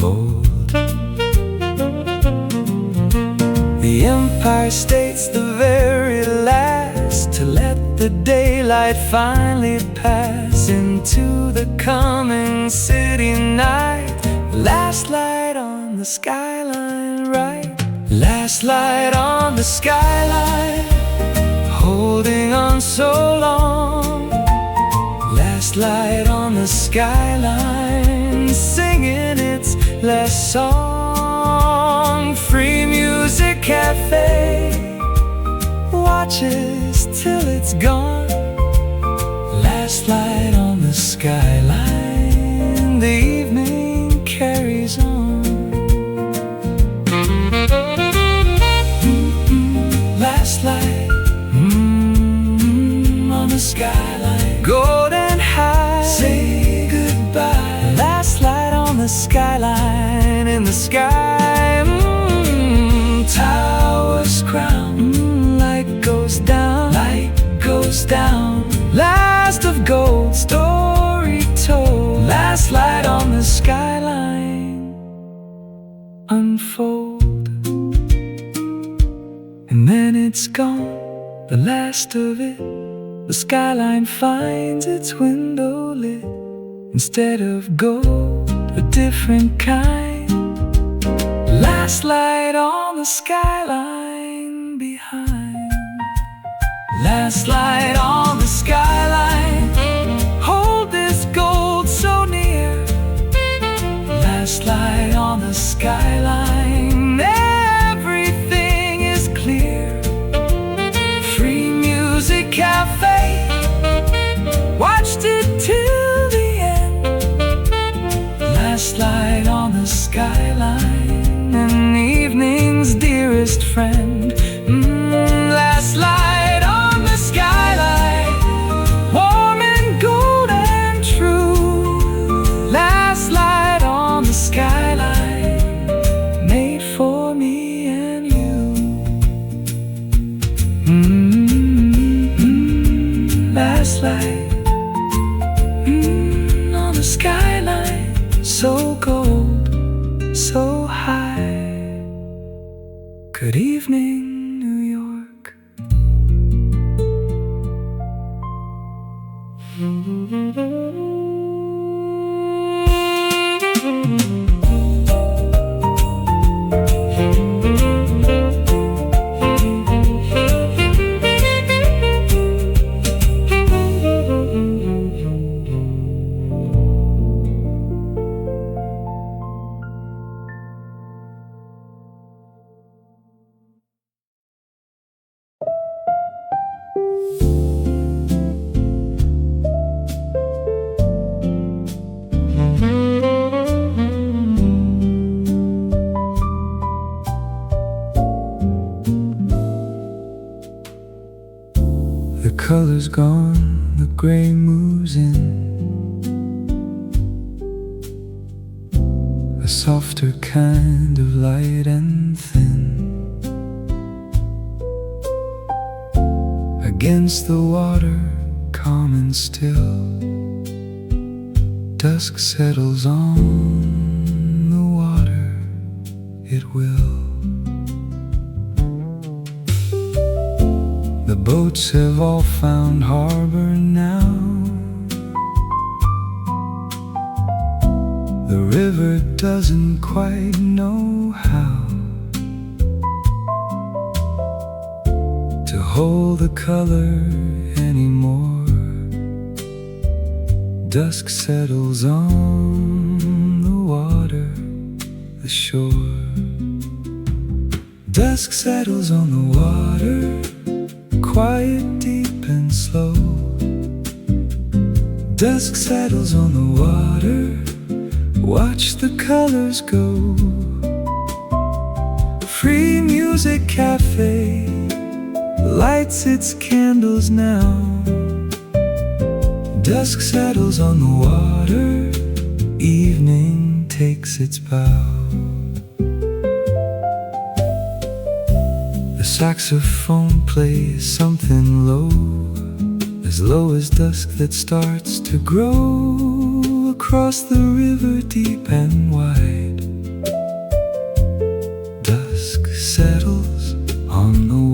bold. The empire boy states the very last to let the daylight finally pass into the coming city night. Last light on the skyline, right? Last light on the skyline, holding on so long. Last light on the skyline, singing its last song. Free music cafe watches till it's gone. Last light on the skyline, the evening carries on. Last light on the skyline, golden high, say goodbye. Last light on the skyline, in the sky, towers crown, light goes down, light goes down. Last of gold, story told. Last light on the skyline, unfold, and then it's gone, the last of it. The skyline finds its window lit. Instead of gold, a different kind. Last light on the skyline behind. Last light on the skyline, hold this gold so near. Last light on the skyline, everything is clear. Free music cafe, watched it till the end. Last light on the skyline, an evening's dearest friend. Last light on the skyline, warm and gold and true. Last light on the skyline, made for me and you. Last light on the skyline, so gold, so high. Good evening, New York. The color's gone, the gray moves in. A softer kind of light and thin. Against the water, calm and still, dusk settles on the water, it will. The boats have all found harbor now. The river doesn't quite know how to hold the color anymore. Dusk settles on the water, the shore. Dusk settles on the water, quiet, deep and slow. Dusk settles on the water, watch the colors go. Free music cafe lights its candles now. Dusk settles on the water, evening takes its bow. The saxophone plays something low as dusk that starts to grow across the river deep and wide. Dusk settles on the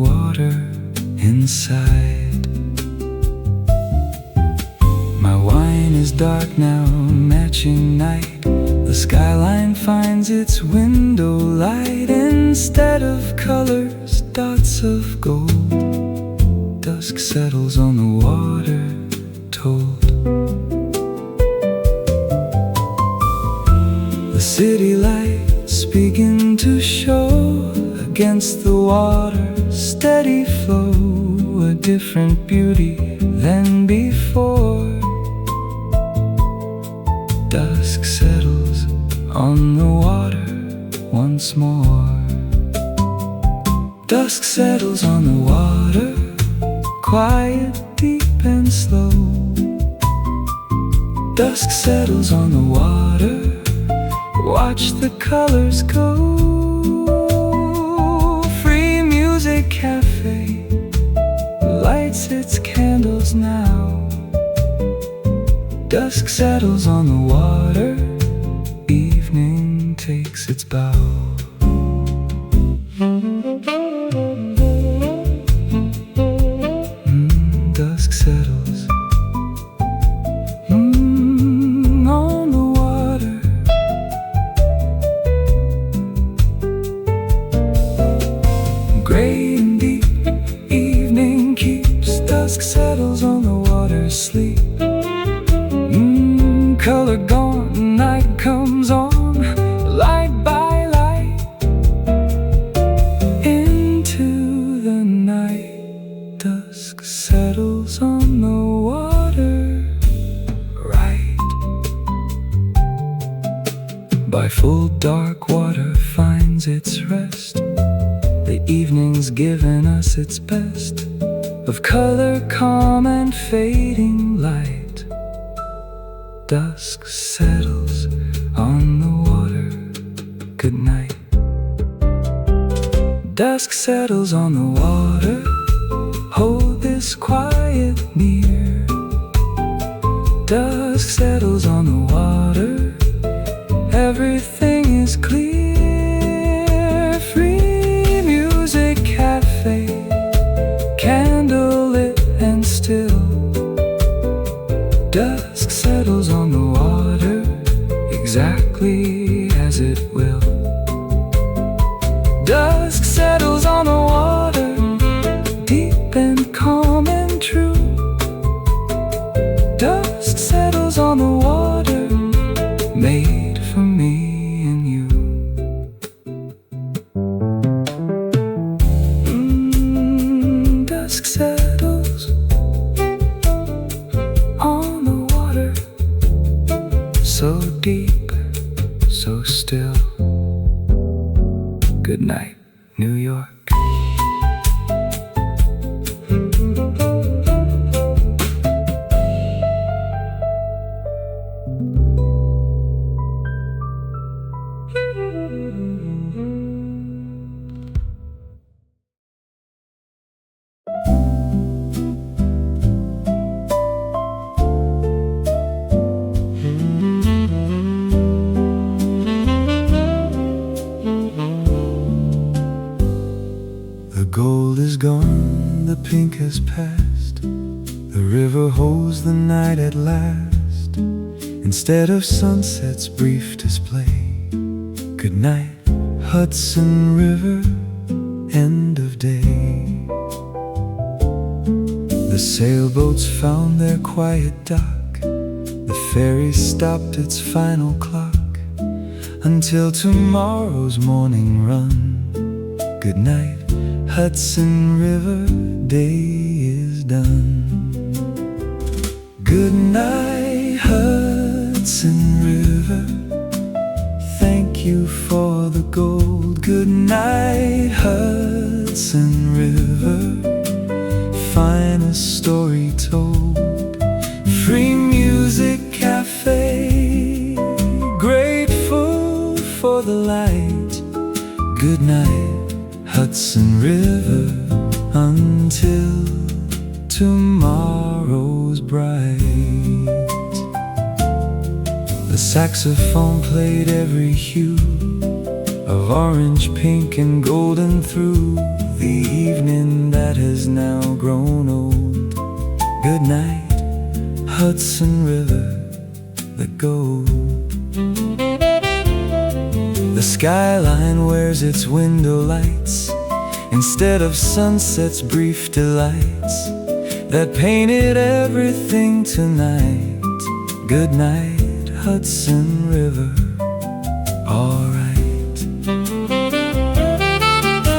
candlelight instead of colors, dots of gold. Dusk settles on the water, told. The city lights begin to show against the water, steady flow, a different beauty than before. Dusk settles on the water once more. Dusk settles on the water, quiet, deep and slow. Dusk settles on the water, watch the colors go. Free music cafe lights its candles now. Dusk settles on the water, evening takes its bow. Dusk settles on the water. Gray and deep, evening keeps. Dusk settles on the water, sleep. Color gone, night comes on, light by light, into the night. Dusk settles on the water, right. By full dark, water finds its rest. The evening's given us its best of color, calm and fading light. Dusk settles on the water, good night. Dusk settles on the water, hold this quiet near. Dusk settles on the water, everything is clear. Free music cafe, candlelit and still. Dusk settles on the water, exactly as it will. Dusk settles on the water, deep and calm and true. Dusk settles on the water, made for me and you. Dusk settles on the water, so deep, so still. Good night, New York. The gold is gone, the pink has passed. The river holds the night at last. Instead of sunset's brief display. Good night, Hudson River, end of day. The sailboats found their quiet dock. The ferry stopped its final clock. Until tomorrow's morning run. Good night, Hudson River, day is done. Good night, Hudson River, thank you for the gold. Good night, Hudson River, finest story told. Free music cafe, grateful for the light. Good night, Hudson River, until tomorrow's bright. The saxophone played every hue of orange, pink and golden through the evening that has now grown old. Good night, Hudson River, let go. The skyline wears its window lights instead of sunset's brief delights that painted everything tonight. Good night, Hudson River. Alright.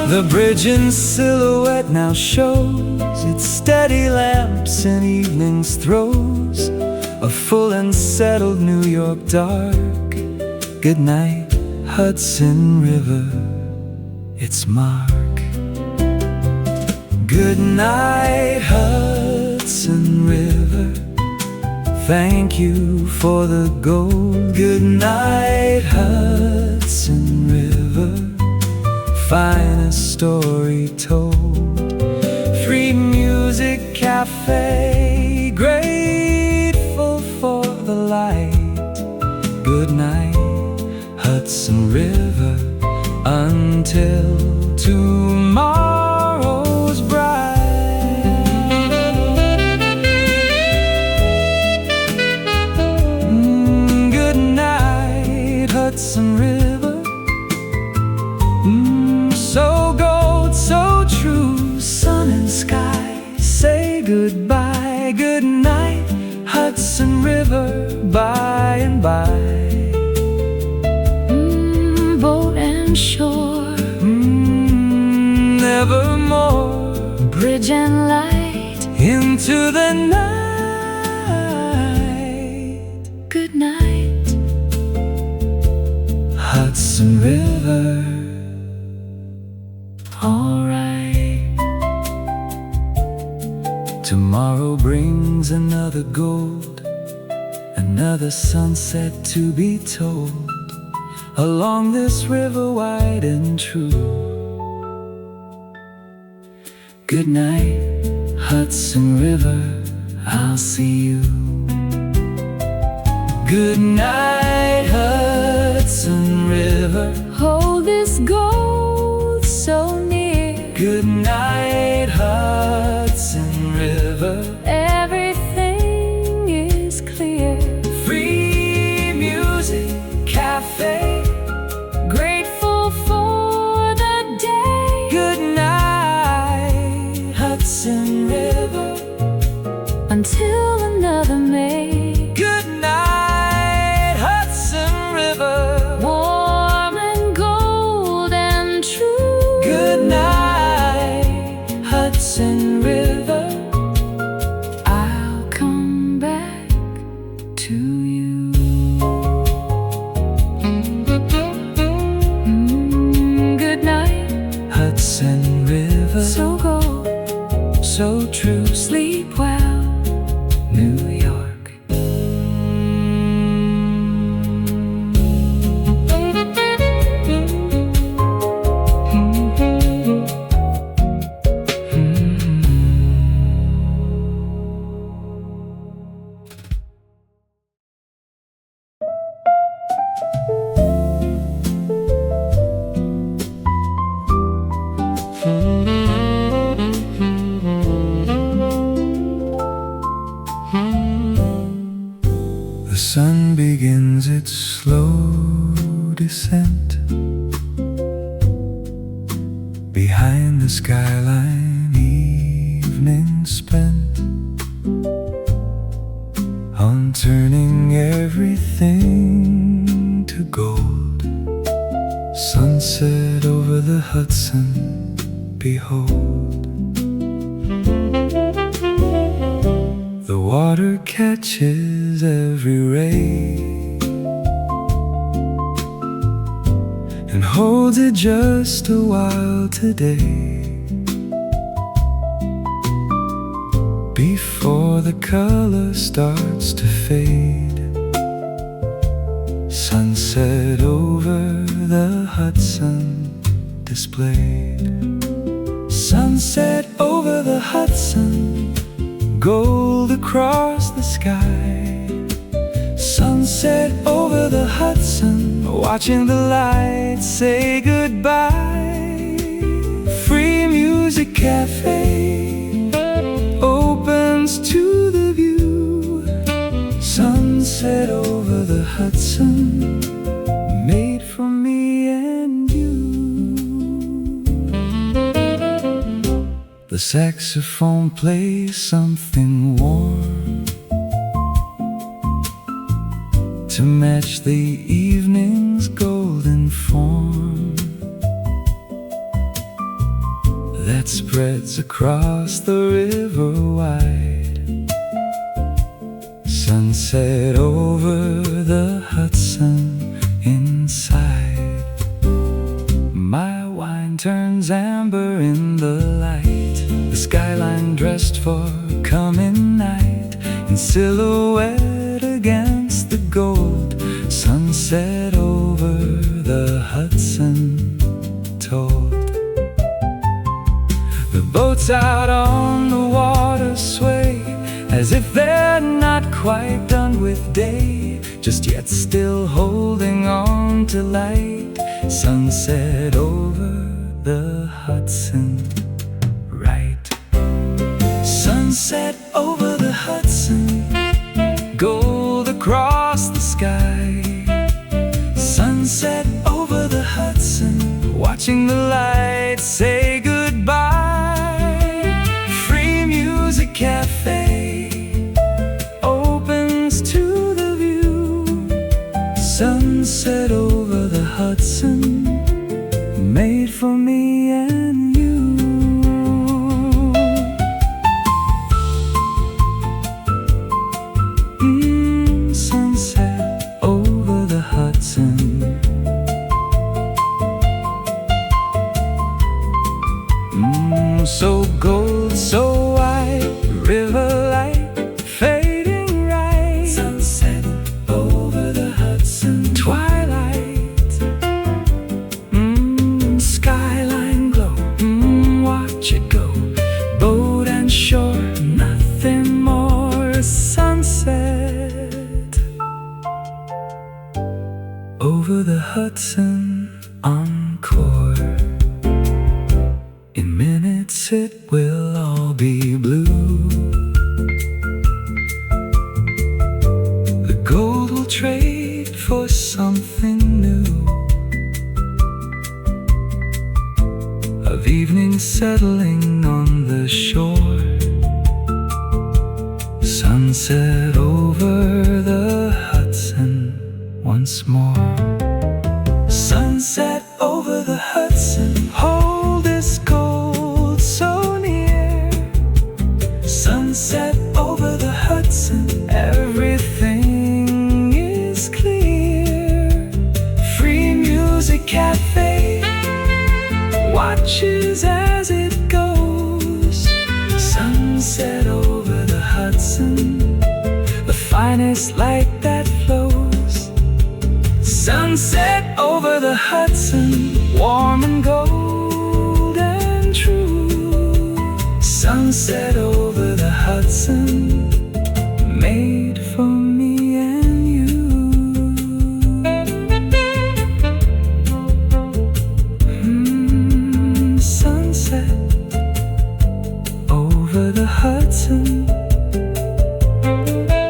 The bridge in silhouette now shows its steady lamps and evening's throes a full and settled New York dark. Good night, Hudson River, its mark. Good night, Hudson River. Thank you for the gold. Good night, Hudson River. Finest story told. Free music cafe, grateful for the light. Good night, Hudson River, until tomorrow's bright. Good night, Hudson River. So gold, so true, sun and sky say goodbye. Good night, Hudson River, by and by. Boat and shore, nevermore. bridge and light, Into the night. good night. Hudson River. Alright. Tomorrow brings another gold, another sunset to be told, along this river wide and true. Good night, Hudson River, I'll see you. Good night, Hudson River. Hold this gold so near. Good night, Hudson River. Everything is clear. Free music cafe, Grateful for the day. good night, Hudson River. Until another May. Good night, Hudson River. Warm and gold and true. Good night, Hudson River. I'll come back to you. Good night. Hudson River. So gold, So true. sleep well. New York. The sun begins its slow descent behind the skyline, evening spent on turning everything to gold. Sunset over the Hudson, behold. The water catches every ray and holds it just a while today, before the color starts to fade. Sunset over the Hudson displayed. Sunset over the Hudson, gold across the sky. Sunset over the Hudson, watching the lights say goodbye. Free music cafe opens to the view. Sunset over the Hudson, made for me The saxophone plays something warm to match the evening's golden form that spreads across the river wide. Sunset over the Hudson inside. My wine turns amber in the light. The skyline dressed for coming night, in silhouette against the gold. Sunset over the Hudson told. The boats out on the water sway as if they're not quite done with day, just yet still holding on to light. Sunset over the Hudson, right. Sunset over the Hudson, gold across the sky. Sunset over the Hudson, watching the lights say goodbye. Free Music Cafe opens to the view. Sunset over the Hudson, made for me and you. Sunset over the Hudson. So gold, so white, river light, fading right. Sunset over the Hudson, twilight. Skyline glow, watch it go. Boat and shore, nothing more. Sunset over the Hudson, encore. In minutes it will all be blue. The gold will trade for something new, of evening settling on the shore. Sunset over the Hudson once more. Sunset over the Hudson, hold this gold so near. Sunset over the Hudson, everything is clear. Free Music Cafe watches as it goes. Sunset over the Hudson, the finest light that flows. Sunset over the Hudson, warm and gold and true. Sunset over the Hudson, made for me and you. Sunset over the Hudson,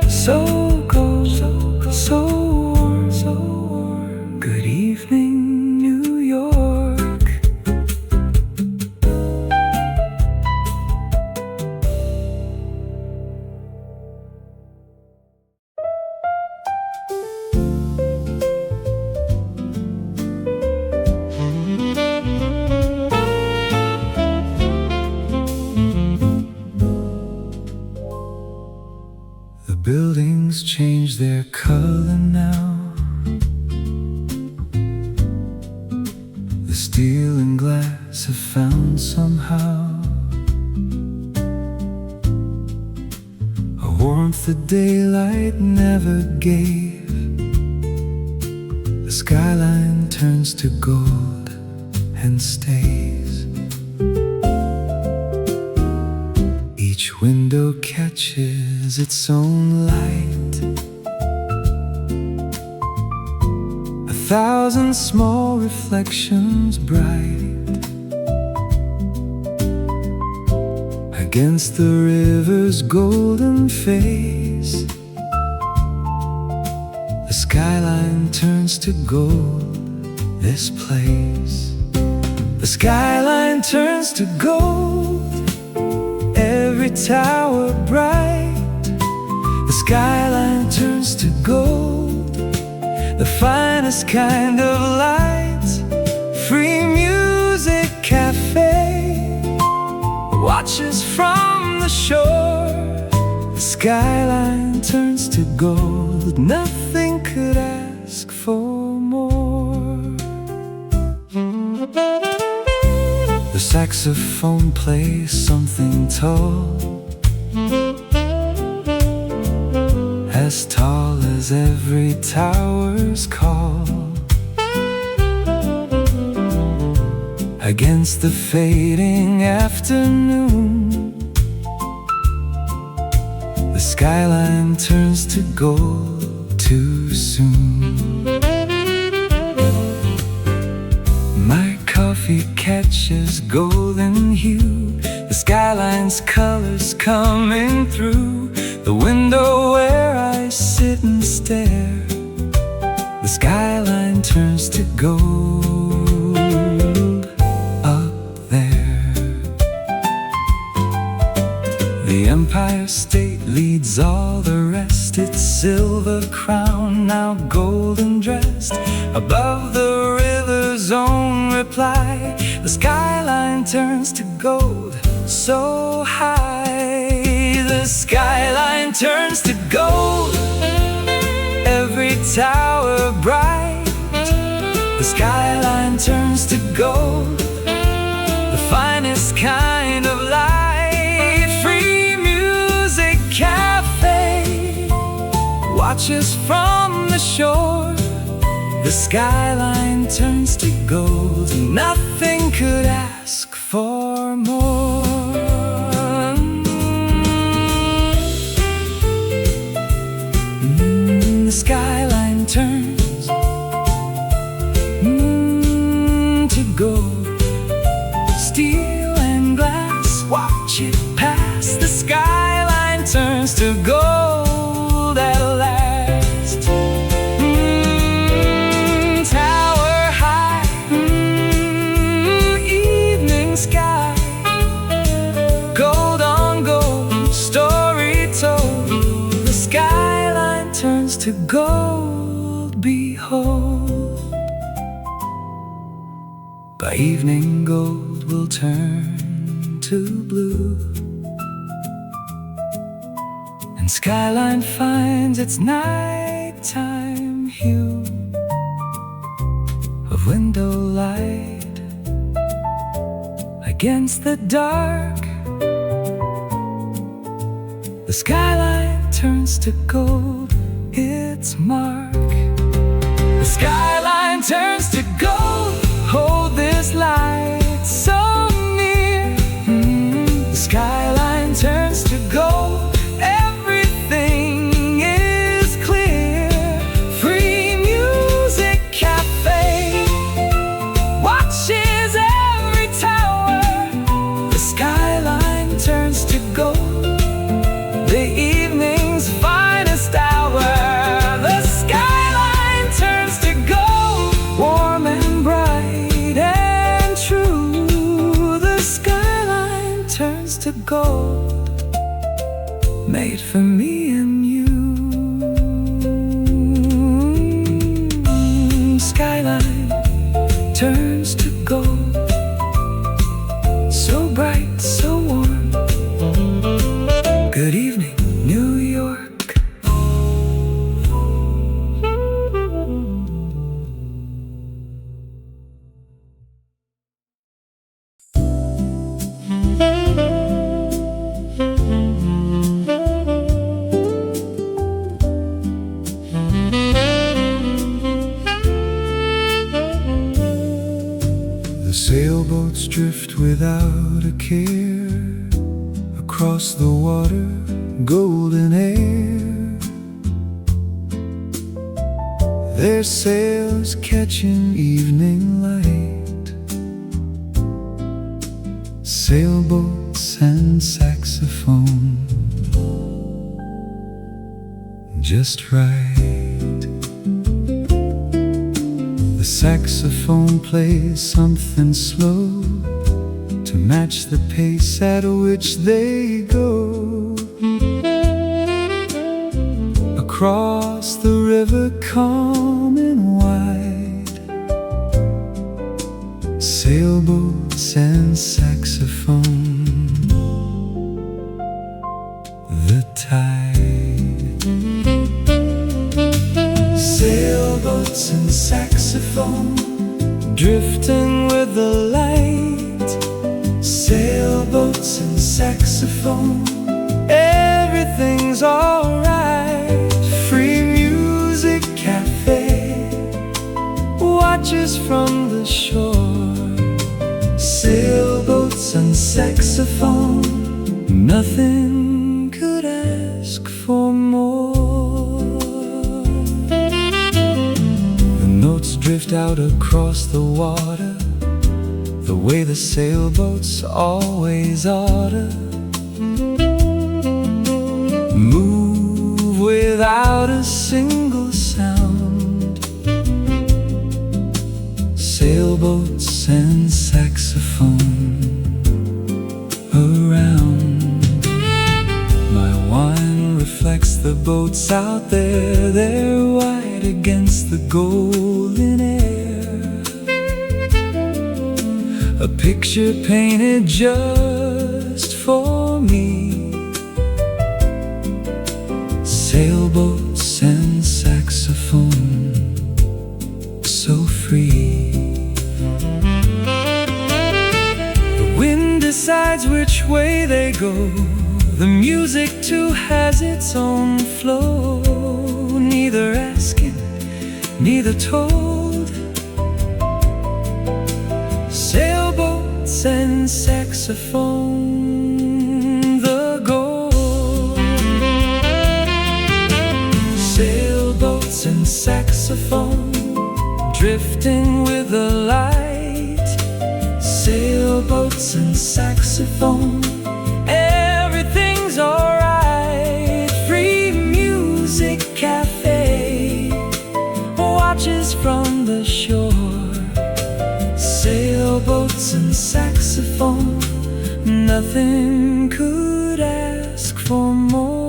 so cold, so warm, so warm. Good evening, New York. The buildings change their color now. The steel and glass have found somehow a warmth that daylight never gave. The skyline turns to gold and stays. Each window catches its own light. 1,000 small reflections bright against the river's golden face. The skyline turns to gold, this place. The skyline turns to gold, tower bright, the skyline turns to gold, the finest kind of light. Free music cafe watches from the shore, the skyline turns to gold. Nothing could ask for more. The saxophone plays something tall, as tall as every tower's call. Against the fading afternoon, the skyline turns to gold too soon. My coffee catches golden hue, the skyline's colors coming through the window where I sit and stare. The skyline turns to gold up there. The Empire State leads all the rest, its silver crown now golden dressed. Above the river's own reply, the skyline turns to gold so high. The skyline turns to gold, every tower bright. The skyline turns to gold, the finest kind of light. Free music cafe watches from the shore, the skyline turns to gold. Nothing could ask for more. The skyline turns to gold. Steel and glass, watch it pass. The skyline turns to gold at last. Tower high, evening sky, gold on gold, story told. The skyline turns to gold, behold. By evening gold will turn to blue, and skyline finds its nighttime hue of window light against the dark. The skyline turns to gold, its mark. The skyline turns to gold, hold this light so near. The skyline turns to gold, everything is clear. Free music cafe watches every tower. The skyline turns to gold, the evening's finest hour. The skyline turns to gold, warm and bright and true. The skyline turns to gold, made for me and you. Skyline turns to gold, so bright, so warm. Good evening, New York. The sailboats drift without a care across the water, golden air. Their sails catching evening light. Sailboats and saxophone, just right. The saxophone plays something slow to to match the pace at which they go. Across the river calm and wide, sailboats and saxophone, the tide. Sailboats and saxophone, drifting with the light. Sailboats and saxophone, everything's alright. Free music cafe watches from the shore. Sailboats and saxophone, nothing could ask for more. The notes drift out across the water, the way the sailboats always oughta. Move without a single sound. Sailboats and saxophone around. My wine reflects the boats out there. They're white against the golden air, a picture painted just for me. Sailboats and saxophone, so free. The wind decides which way they go. The music too has its own flow. Neither asking, neither told. Sailboats and saxophone, the goal. Sailboats and saxophone, drifting with the light. Sailboats and saxophone, everything's alright. Free music cafe watches from the shore. Sailboats and saxophone, nothing could ask for more.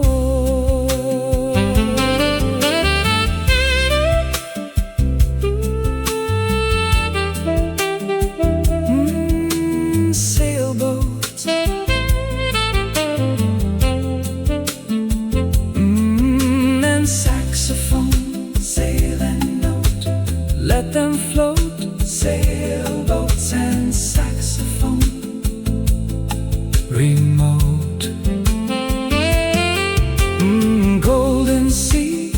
Sailboats, and saxophone, sail and note, let them float. Sailboats and saxophone, remote. Golden sea,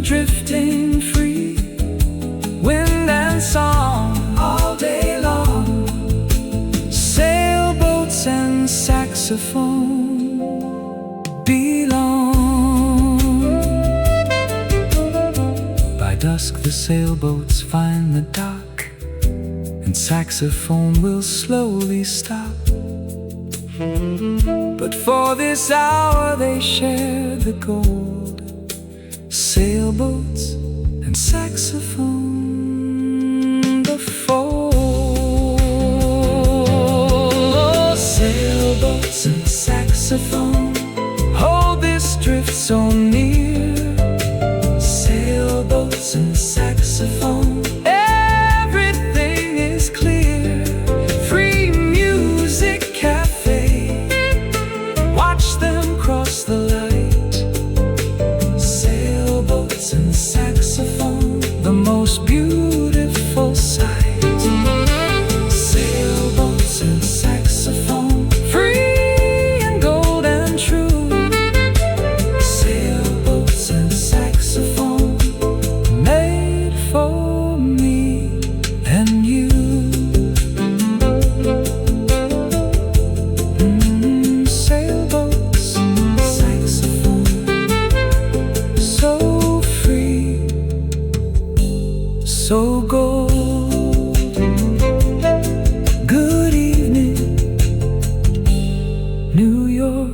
drifting free. Wind and song all day long. Sailboats and saxophone belong. By dusk the sailboats find the dock, and saxophone will slowly stop. But for this hour they share the gold. Sailboats and saxophone, the fold. Oh, sailboats and saxophone, hold this drift so near. Sailboats and saxophone, everything is clear. Free music cafe, watch them cross the light. Sailboats and saxophone, the most beautiful sight. Sailboats and saxophone, free and gold and true. Sailboats and saxophone, made for me and you. Sailboats and saxophone, so free, so gold. Good evening, New York.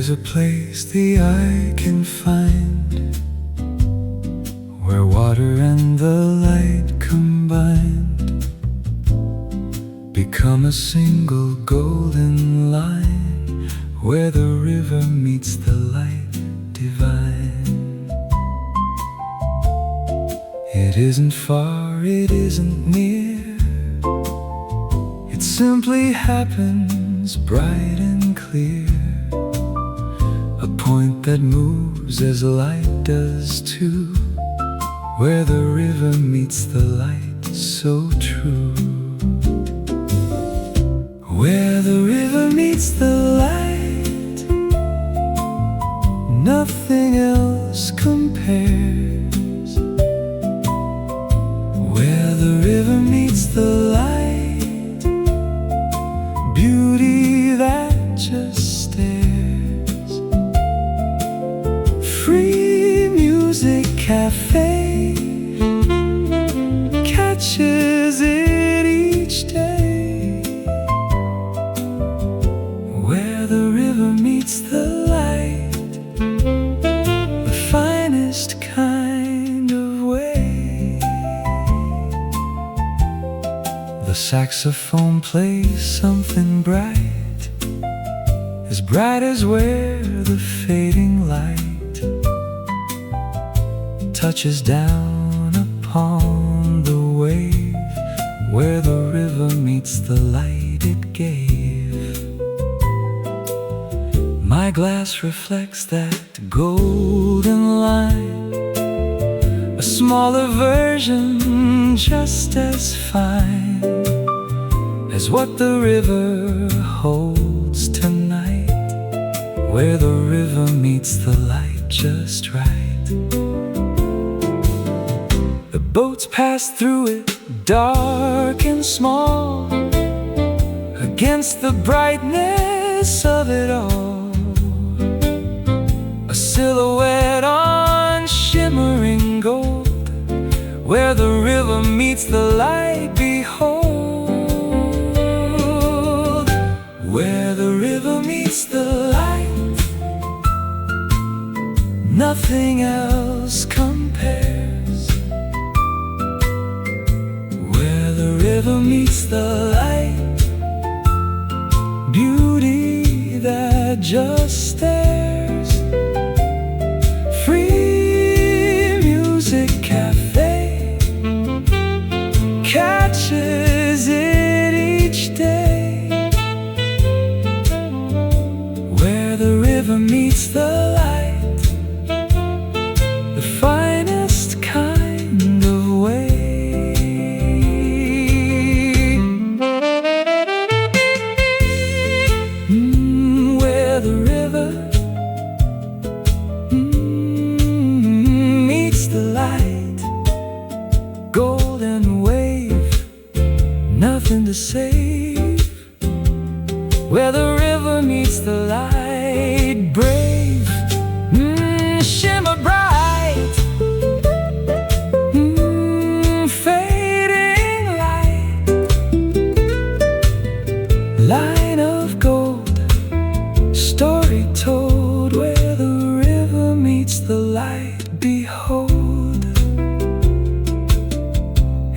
There's a place the eye can find, where water and the light combined become a single golden line, where the river meets the light divine. It isn't far, it isn't near, it simply happens bright and clear, a point that moves as light does too, where the river meets the light so true. Where the river meets the light, nothing else compares. Where the river meets the light, beauty that just stares. Free Music Cafe catches it each day. Where the river meets the light, the finest kind of way. The saxophone plays something bright, as bright as where the fading light touches down upon the wave, where the river meets the light it gave. My glass reflects that golden line, a smaller version just as fine as what the river holds tonight, where the river meets the light just right. The boats pass through it, dark and small, against the brightness of it all. A silhouette on shimmering gold, where the river meets the light, behold. Where the river meets the light, nothing else compares. Where the river meets the light, beauty that just stares. Free Music Cafe catches it each day. Where the river meets the light, the finest kind of way. Where the river meets the light, golden wave, nothing to save. Where the river meets the light, brave, shimmer bright, fading light, line of gold, story told. Where the river meets the light, behold.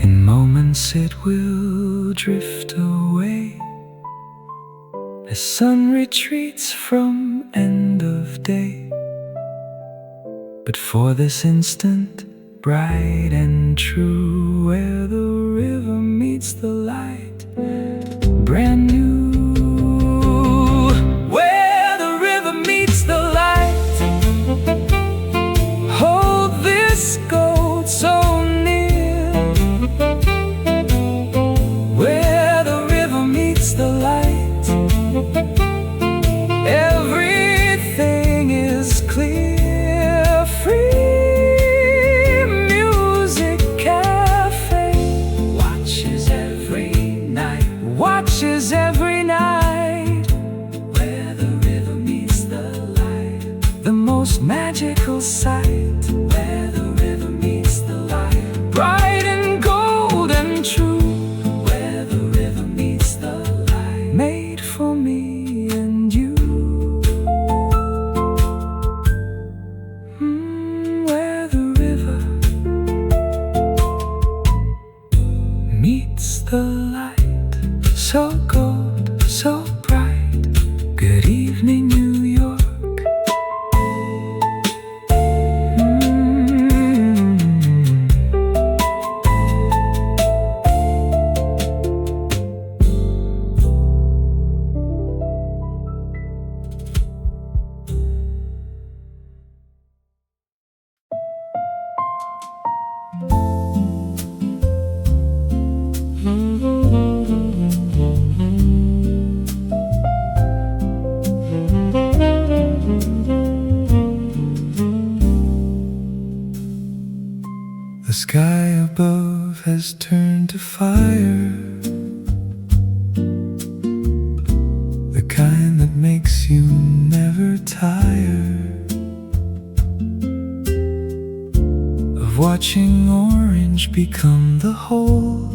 In moments it will drift away, as sun retreats from end of day. But for this instant, bright and true, where the river meets the light, brand new. Where the river meets the light, hold this gold so near. Where the river meets the light, everything is clear. Free Music Cafe watches every night, watches every the light, so gold, so bright. Good evening, New York. The sky above has turned to fire, the kind that makes you never tire of watching orange become the whole.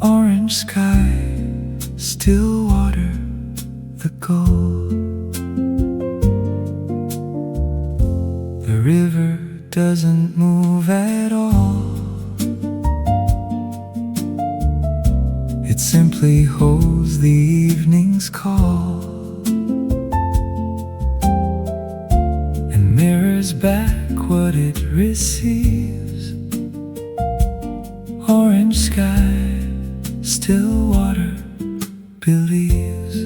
Orange sky, still water, the goal. The river doesn't move at all. It simply holds the evening's call and mirrors back what it receives. Orange sky, still water, believes.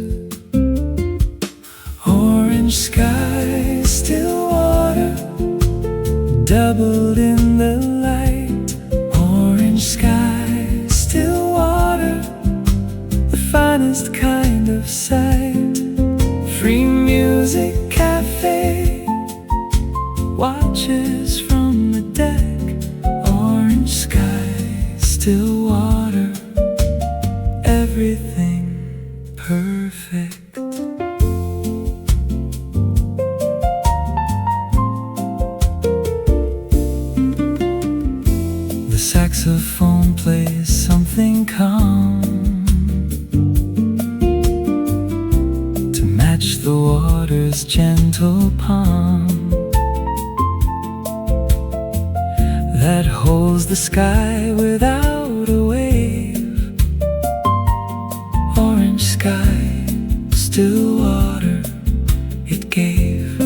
Orange sky, still water, doubled in the light. Orange sky, still water, the finest kind of sight. Free music cafe watches from the deck. Orange sky, still water, everything perfect. The saxophone plays something calm to match the water's gentle palm that holds the sky without a wave. Orange sky, still water, it gave.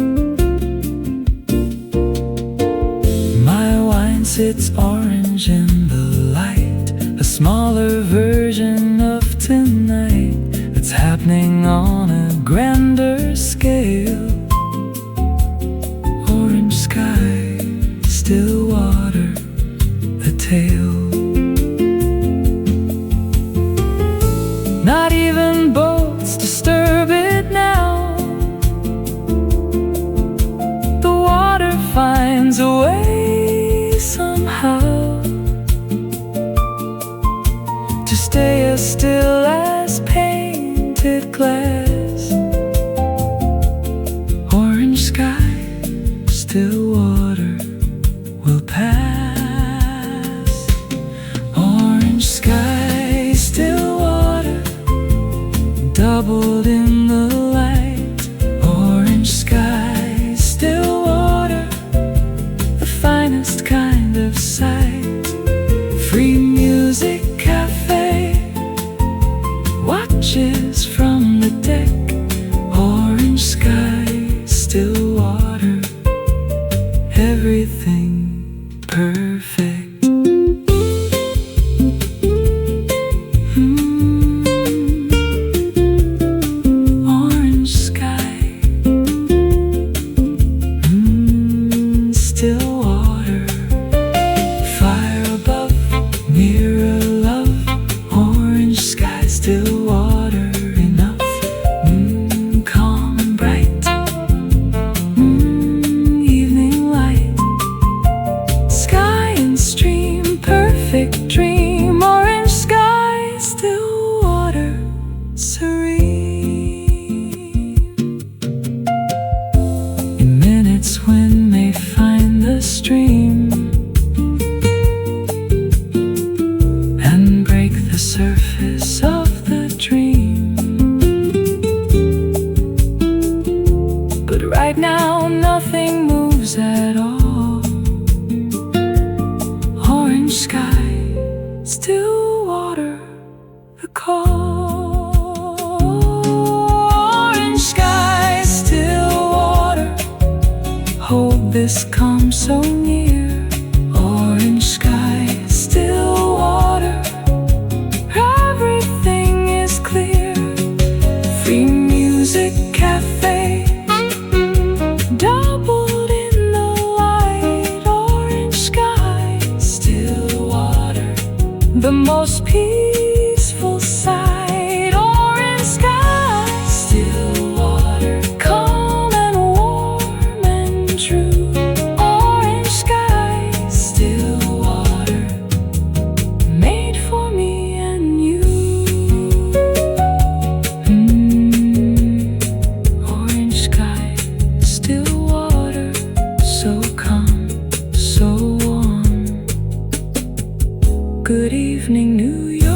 My wine sits orange in the light, a smaller version of tonight that's happening on a grander scale. Orange sky, still water, the tale. Not even boats disturb it now. The water finds a way somehow to stay as still as painted glass. Orange sky, still water, will pass. Orange sky, still water, doubled in the light. Orange sky, still water, the finest kind of sight. Free music cafe watches from the deck. Orange sky, still water, everything perfect. Orange sky, still water, fire above, mirror love. Orange sky, still water, enough. Calm and bright, evening light, sky and stream, perfect dream. Orange sky, still water, serene. In minutes when they find the stream and break the surface of the dream. But right now nothing moves at all. Orange sky, still water, the call. Orange sky, still water, hold this calm so near. Orange sky, still water, everything is clear. Free music cafe, doubled in the light. Orange sky, still water, the most peaceful sight. Orange sky, still water, calm and warm and true. Orange sky, still water, made for me and you. Orange sky, still water, so calm, so warm. Good evening, New York.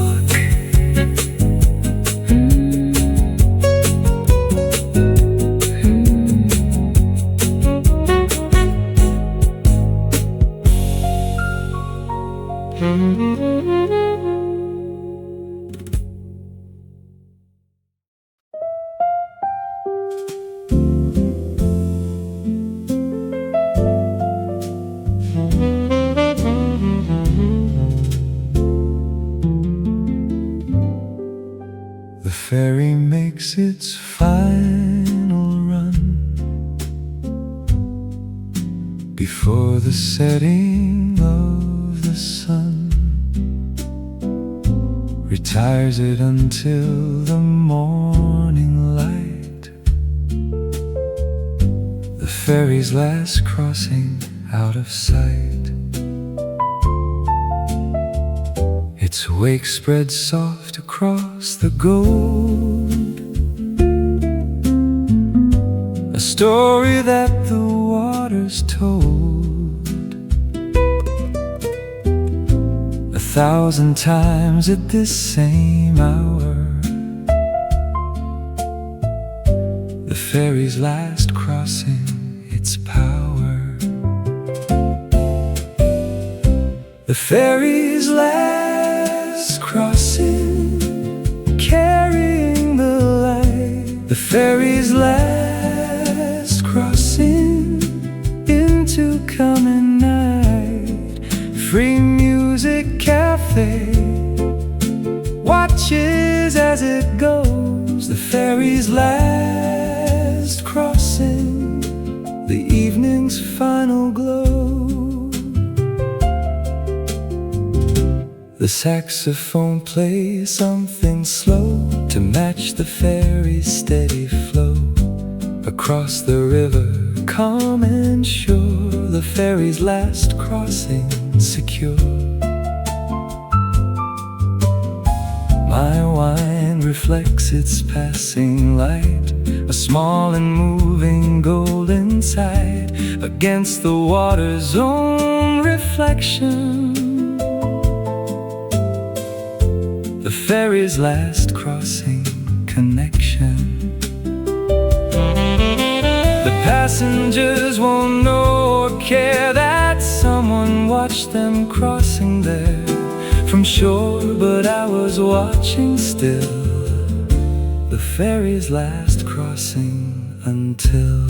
The ferry makes its final run before the setting of the sun, retires it until the morning light. The ferry's last crossing out of sight. Its wake spreads soft across the gold, a story that the waters told 1,000 times at this same hour. The ferry's last crossing its power. The ferry's last crossing, carrying the light. The ferry's last crossing into coming night. Free music cafe watches as it goes. The ferry's last crossing, the evening's final glow. The saxophone plays something slow to match the ferry's steady flow. Across the river, calm and sure, the ferry's last crossing secure. My wine reflects its passing light, a small and moving golden tide against the water's own reflection. The ferry's last crossing connection. The passengers won't know or care that someone watched them crossing there from shore, but I was watching still. The ferry's last crossing until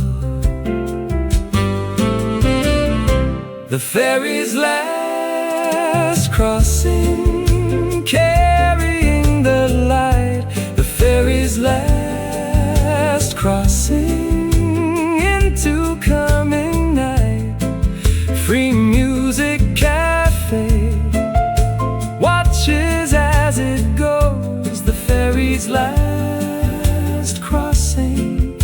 the ferry's last crossing, carrying the light. The ferry's last crossing into coming night. Free music cafe watches as it goes. The ferry's last crossing,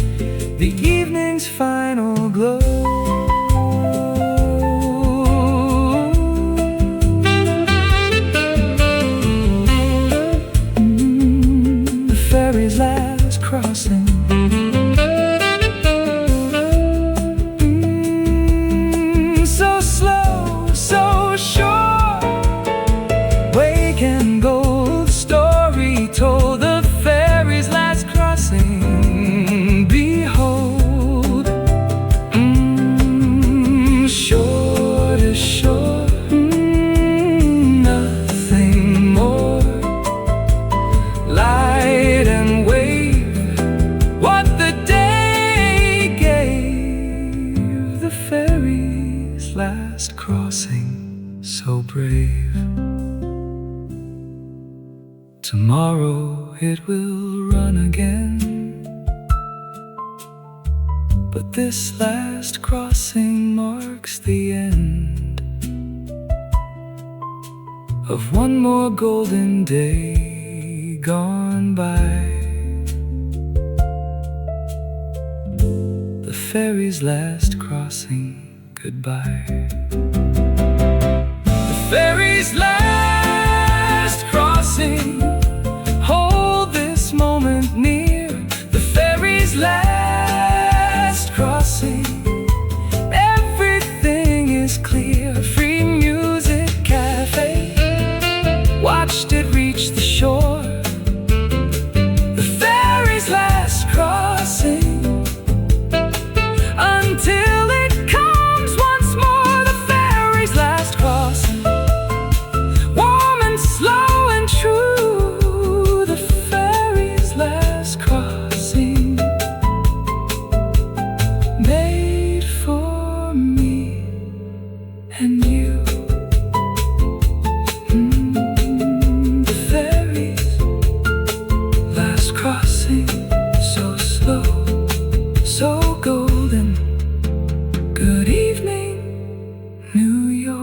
the evening's final glow. crossing so brave. Tomorrow it will run again, but this last crossing marks the end of one more golden day gone by. The ferry's last crossing goodbye. The ferry's last crossing, hold this moment near. The ferry's last crossing, everything is clear. Free music cafe, watched it reach the shore. The ferry's last crossing, until it comes once more. The ferry's last crossing, warm and slow and true. The ferry's last crossing, made for me and you. The ferry's last crossing, so slow, so golden. Good evening, New York.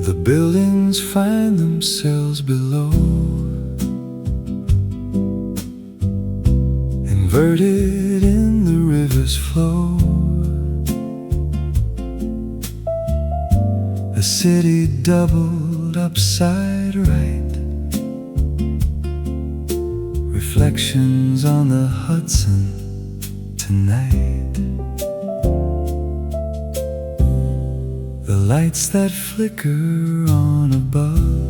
The buildings find themselves below, inverted in the river's flow. The city doubled upside right, reflections on the Hudson tonight. The lights that flicker on above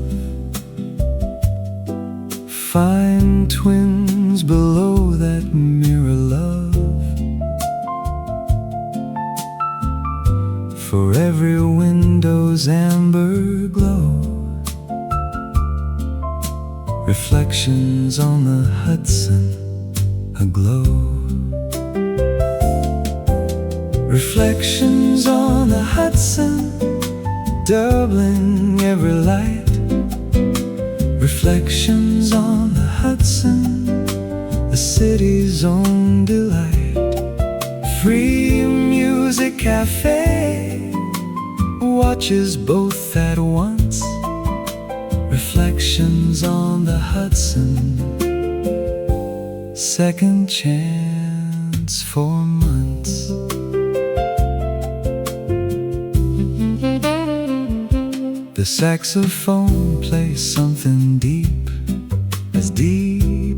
find twins below that mirror love. For every window's amber glow, reflections on the Hudson aglow. Reflections on the Hudson, doubling every light. Reflections on the Hudson, the city's own delight. Free music cafe, watches both at once. Reflections on the Hudson, second chance for months. The saxophone plays something deep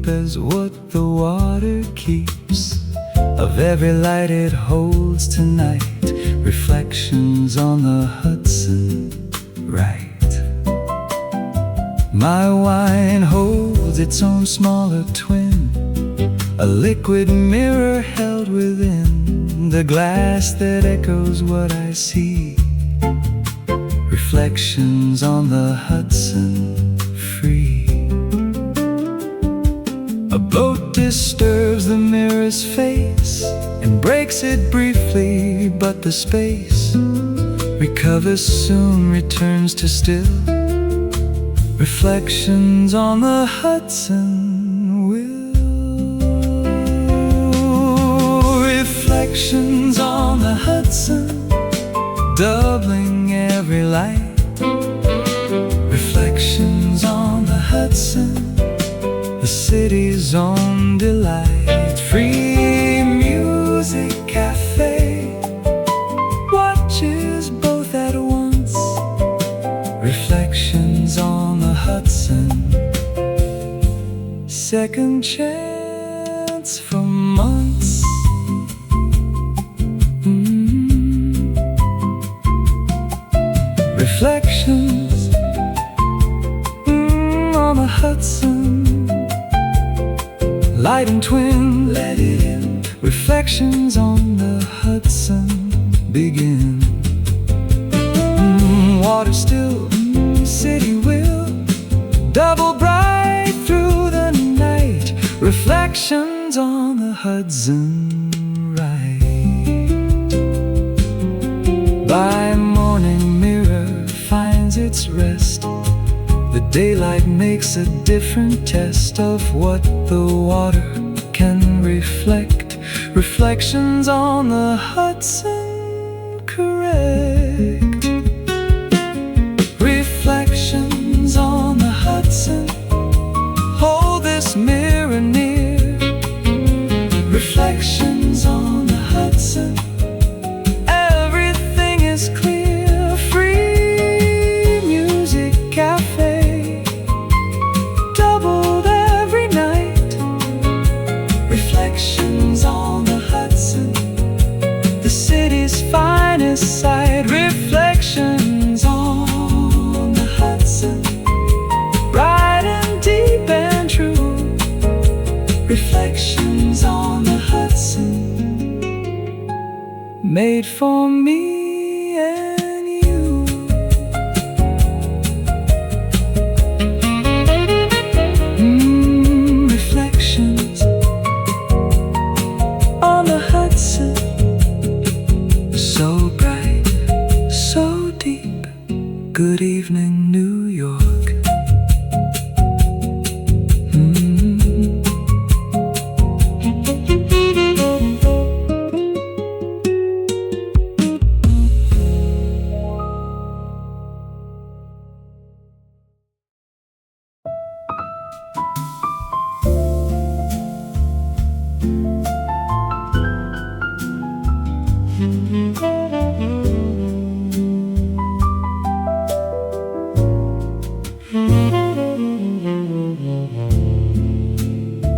as what the water keeps of every light it holds tonight. Reflections on the Hudson, right. My wine holds its own smaller twin, a liquid mirror held within the glass that echoes what I see. Reflections on the Hudson, free. A boat disturbs the mirror's face and breaks it briefly, but the space recovers soon, returns to still. Reflections on the Hudson will. Reflections on the Hudson, doubling every light. Reflections on the Hudson, the city's own delight. Free music cafe, watches both at once. Reflections on the Hudson, second chance for months. light and twin, let it in. Reflections on the Hudson begin. Water still, city will, double bright through the night. Reflections on the Hudson right. By morning mirror finds its rest. The daylight makes a different test of what the water can reflect. Reflections on the Hudson correct. Reflections on the Hudson, hold this mirror near. Reflections on the Hudson, everything is clear. Free music cafe, doubled every night. Reflections on the Hudson, the city's finest sight. Reflections on the Hudson, bright and deep and true. Reflections on the Hudson, made for me and you. Reflections on the Hudson, so bright, so deep. Good evening, New York.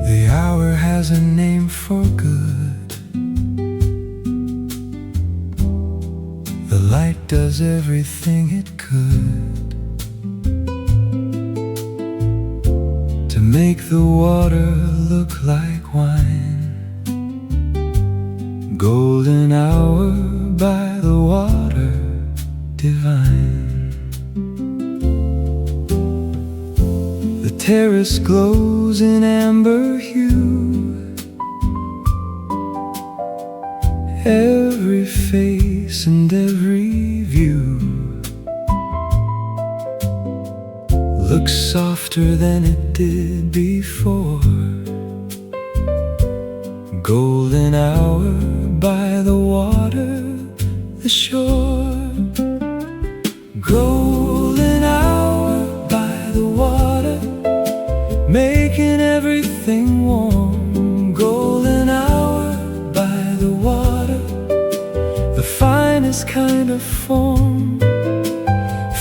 The hour has a name for good. The light does everything it could to make the water look like wine. Golden hour by the water divine. The terrace glows in amber hue. Every face and every view looks softer than it did before. Golden hour by the water, the shore. Golden hour by the water, making everything warm. Golden hour by the water, the finest kind of form.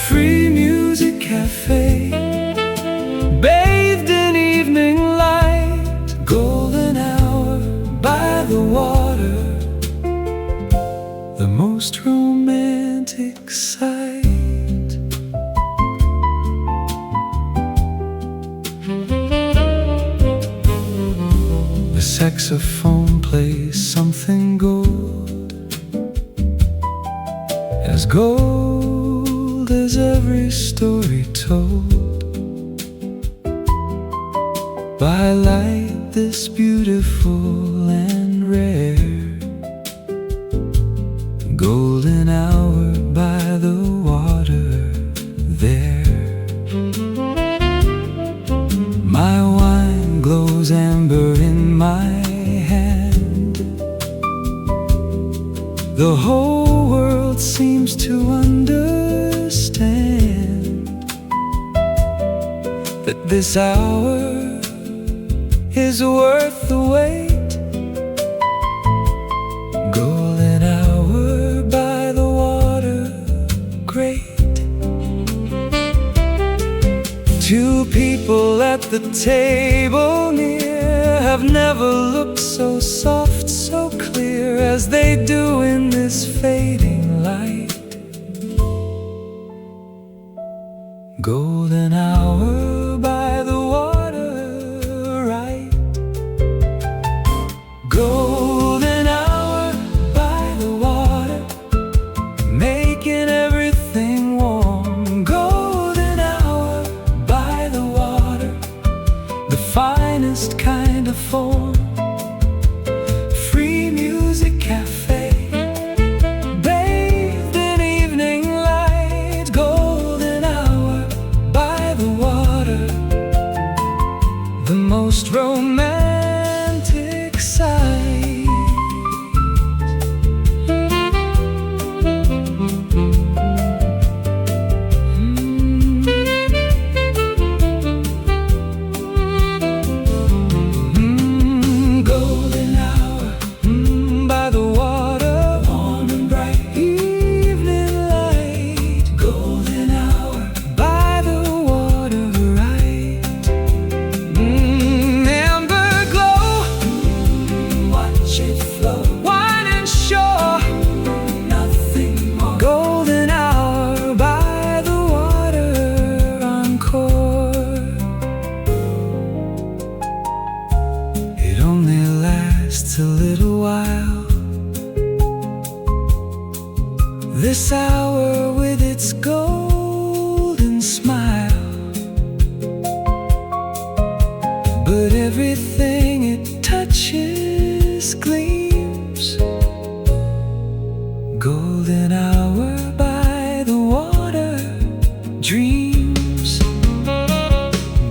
Free music cafe, bathed in evening light. Golden hour by the water, the most romantic sight. The saxophone plays something gold, as gold as every story told by light this beautiful and rare. Golden hour by the water there. My wine glows amber in my hand. The whole world seems to understand that this hour is worth the wait. Golden hour by the water, great. Two people at the table near have never looked so soft, so clear as they do in this fading light. Golden hour by the water, right. This hour with its golden smile, but everything it touches gleams. Golden hour by the water, dreams.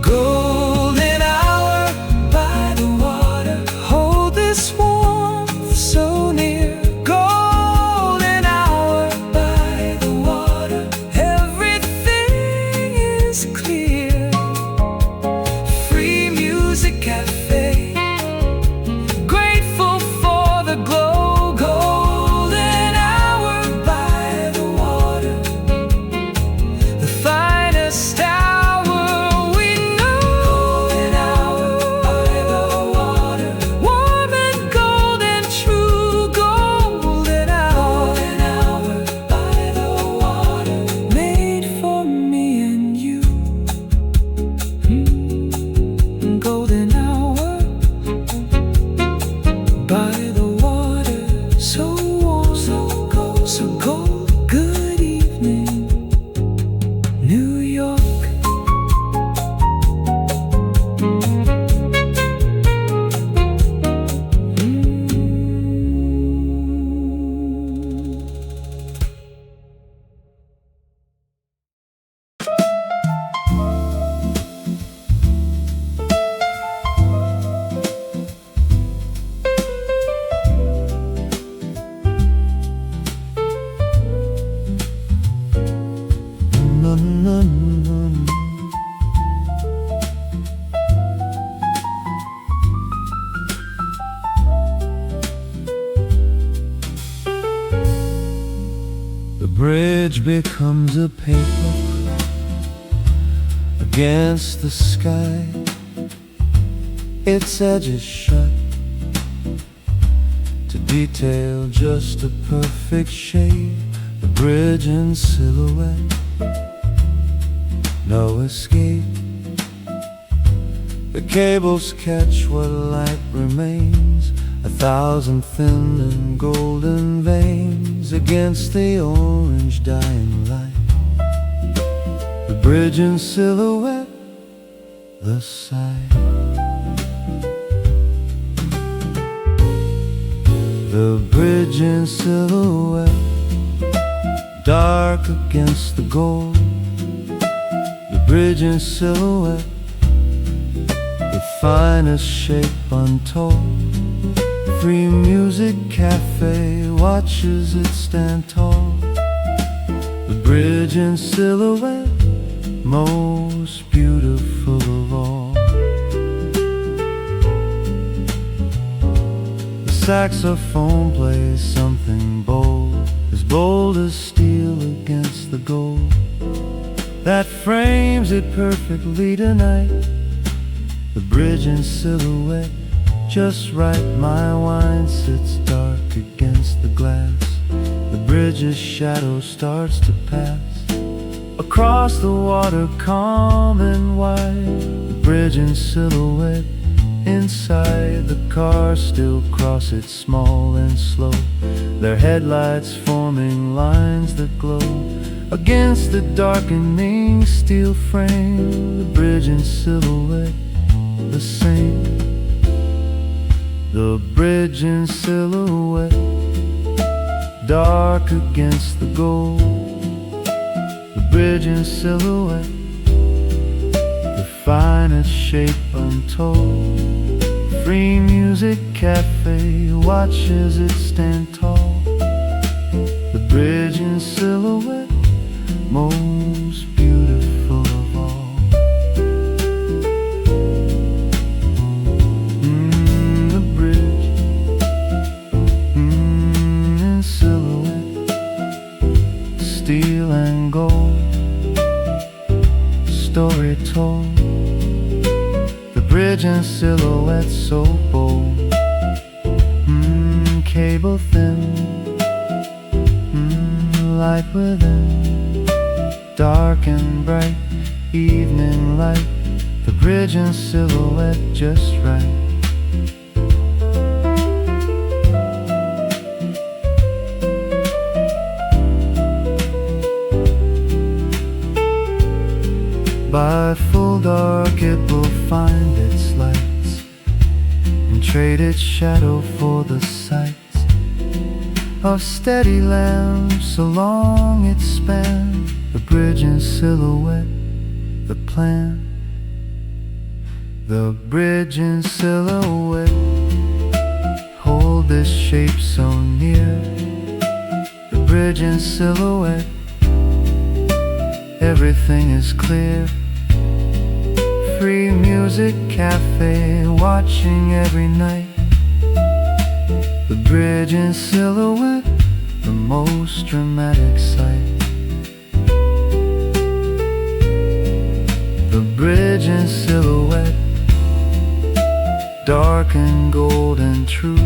Golden hour by the water, hold this warmth so near. Golden hour by the water, everything is clear. Free music cafe, grateful for the glow. Golden hour by the water, the finest hour we know. Golden hour by the water, warm and golden, true. Golden hour by the water, made for me and you. Golden hour by the water, so warm, so cold. Good evening, New York. The bridge becomes a paper against the sky, its edges shut to detail just a perfect shape. The bridge in silhouette, no escape. The cables catch what light remains, 1,000 thin and golden veins against the orange dying light. The bridge in silhouette, the sight. The bridge in silhouette, dark against the gold. The bridge in silhouette, the finest shape untold. Free music cafe watches it stand tall. The bridge in silhouette, most beautiful of all. The saxophone plays something bold as steel against the gold that frames it perfectly tonight. The bridge in silhouette, just right, my wine sits dark against the glass. The bridge's shadow starts to pass across the water, calm and wide. The bridge in silhouette, inside the cars still cross it small and slow, their headlights forming lines that glow against the darkening steel frame. The bridge in silhouette, the same. The bridge in silhouette, dark against the gold. The bridge in silhouette, the finest shape untold. Free music cafe watches it stand tall. The bridge in silhouette, most beautiful of all. The bridge in silhouette, steel and gold, story told. The bridge in silhouette, so bold, cable thin, light within, dark and bright, evening light. The bridge in silhouette, just right. By full dark it will find its lights and trade its shadow for the sights of steady lamps along its span. The bridge in silhouette, the plan. The bridge in silhouette, hold this shape so near. The bridge in silhouette, everything is clear. Free music cafe, watching every night. The bridge in silhouette, the most dramatic sight. The bridge in silhouette, dark and gold and true.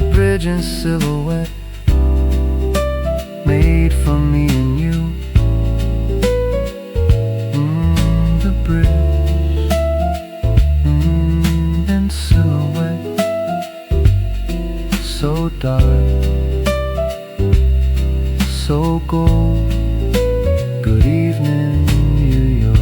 The bridge in silhouette, made for me and you. The bridge in silhouette, so dark, so gold. Good evening, New York.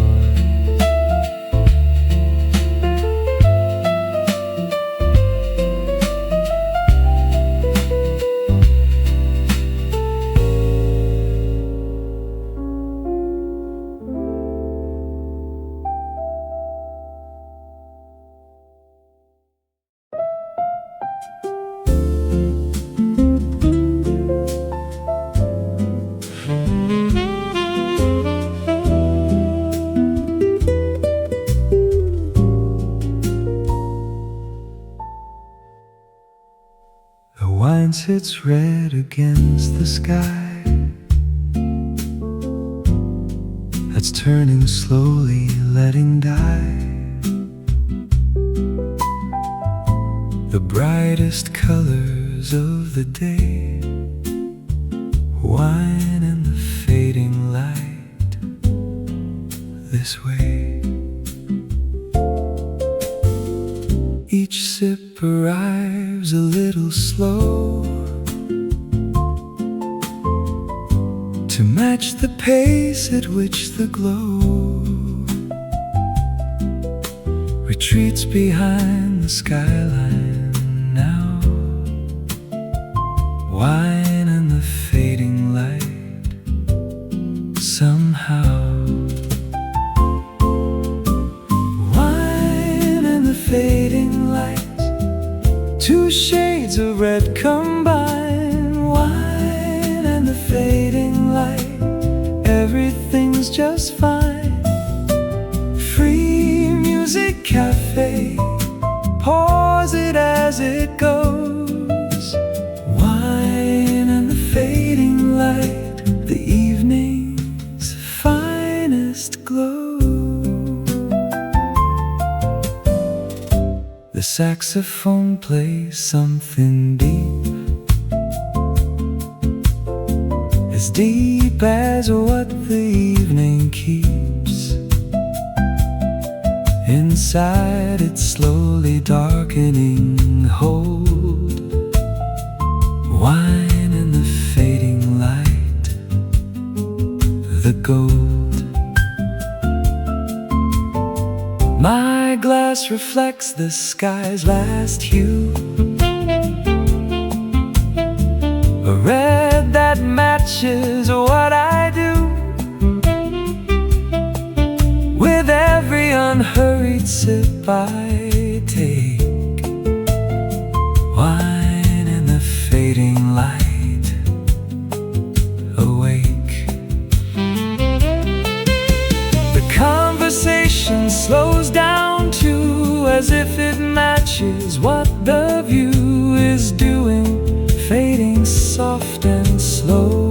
The wine sits red against the sky that's turning slowly, letting die the brightest colors of the day. Wine and the fading light this way. Each sip arrives a little slow to match the pace at which the glow retreats behind the skyline now. Wine and the fading light somehow. Wine and the fading light, two shades of red combine. Wine and the fading light, everything's just fine. Free music cafe, pause it as it goes. Wine and the fading light, the evening's finest glow. The saxophone plays something as deep as what the evening keeps. Inside its slowly darkening hold. Wine and the fading light, the gold. My glass reflects the sky's last hue, a red that matches what I do. With every unhurried sip I take, wine and the fading light awake. The conversation slows down too, as if it matches what the view is doing, fading soft and slow.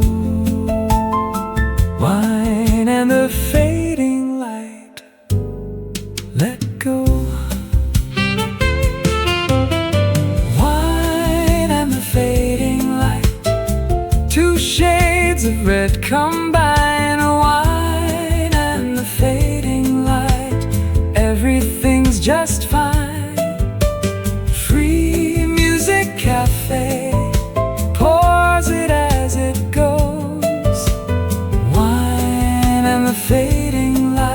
Wine and the fading light, let go. Wine and the fading light, two shades of red combine. Wine and the fading light, everything's just fine. Free music cafe, pours it as it goes. Wine and the fading light.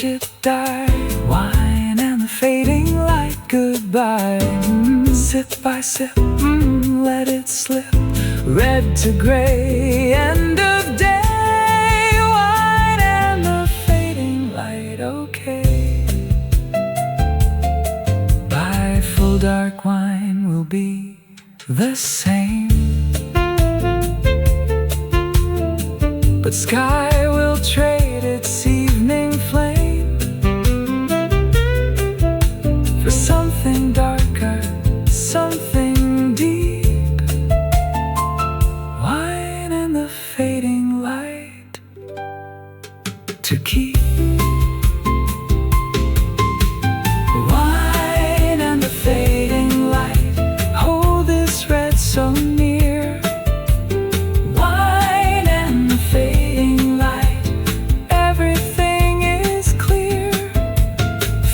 watch it die. Wine and the fading light goodbye. Sip by sip, let it slip. Red to gray, end of day. Wine and the fading light, okay. By full dark wine will be the same. But sky will trade its evening flame for something darker, something deep. Wine and the fading light to keep. Wine and the fading light, hold this red so near. Wine and the fading light, everything is clear.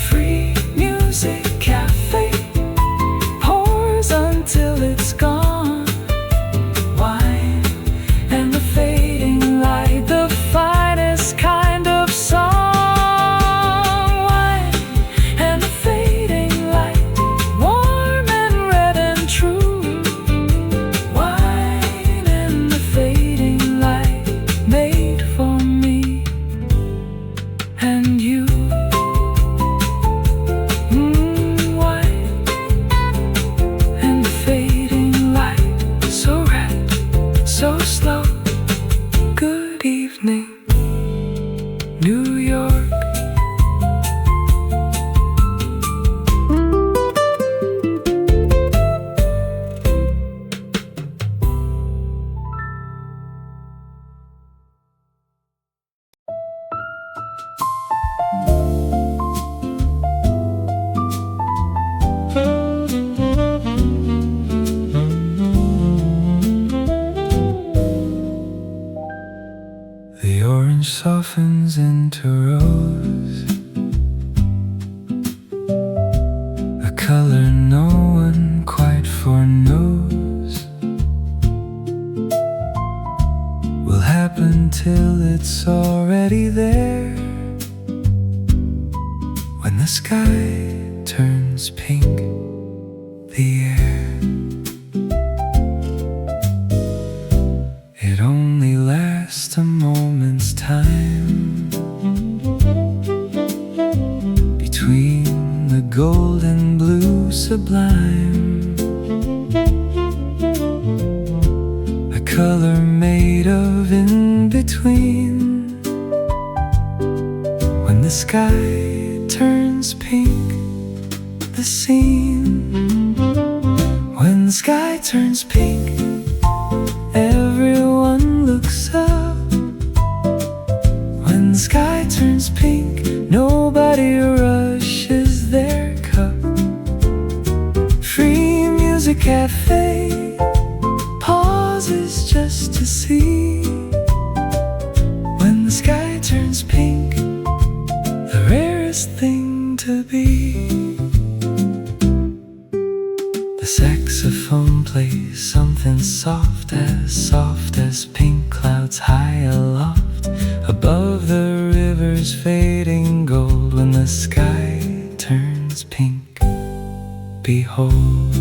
Free music cafe pours until it's gone. Wine and the fading light, the finest kind of song. Wine and the fading light, warm and red and true. Wine and the fading light, made for me and you. Wine and the fading light, so red, so slow. Good evening, New York. The orange softens into rose, a color no one quite foreknows will happen till it's already there. When the sky turns pink, the air, it only lasts a moment's time between the gold and blue sublime, a color made of in-between. When the sky turns pink, the scene. When the sky turns pink, everyone looks up. When the sky turns pink, nobody rushes their cup. Free music cafe pauses just to see. When the sky turns pink, the rarest thing to be. The saxophone plays something soft as pink clouds high aloft above the river's fading gold. When the sky turns pink, behold,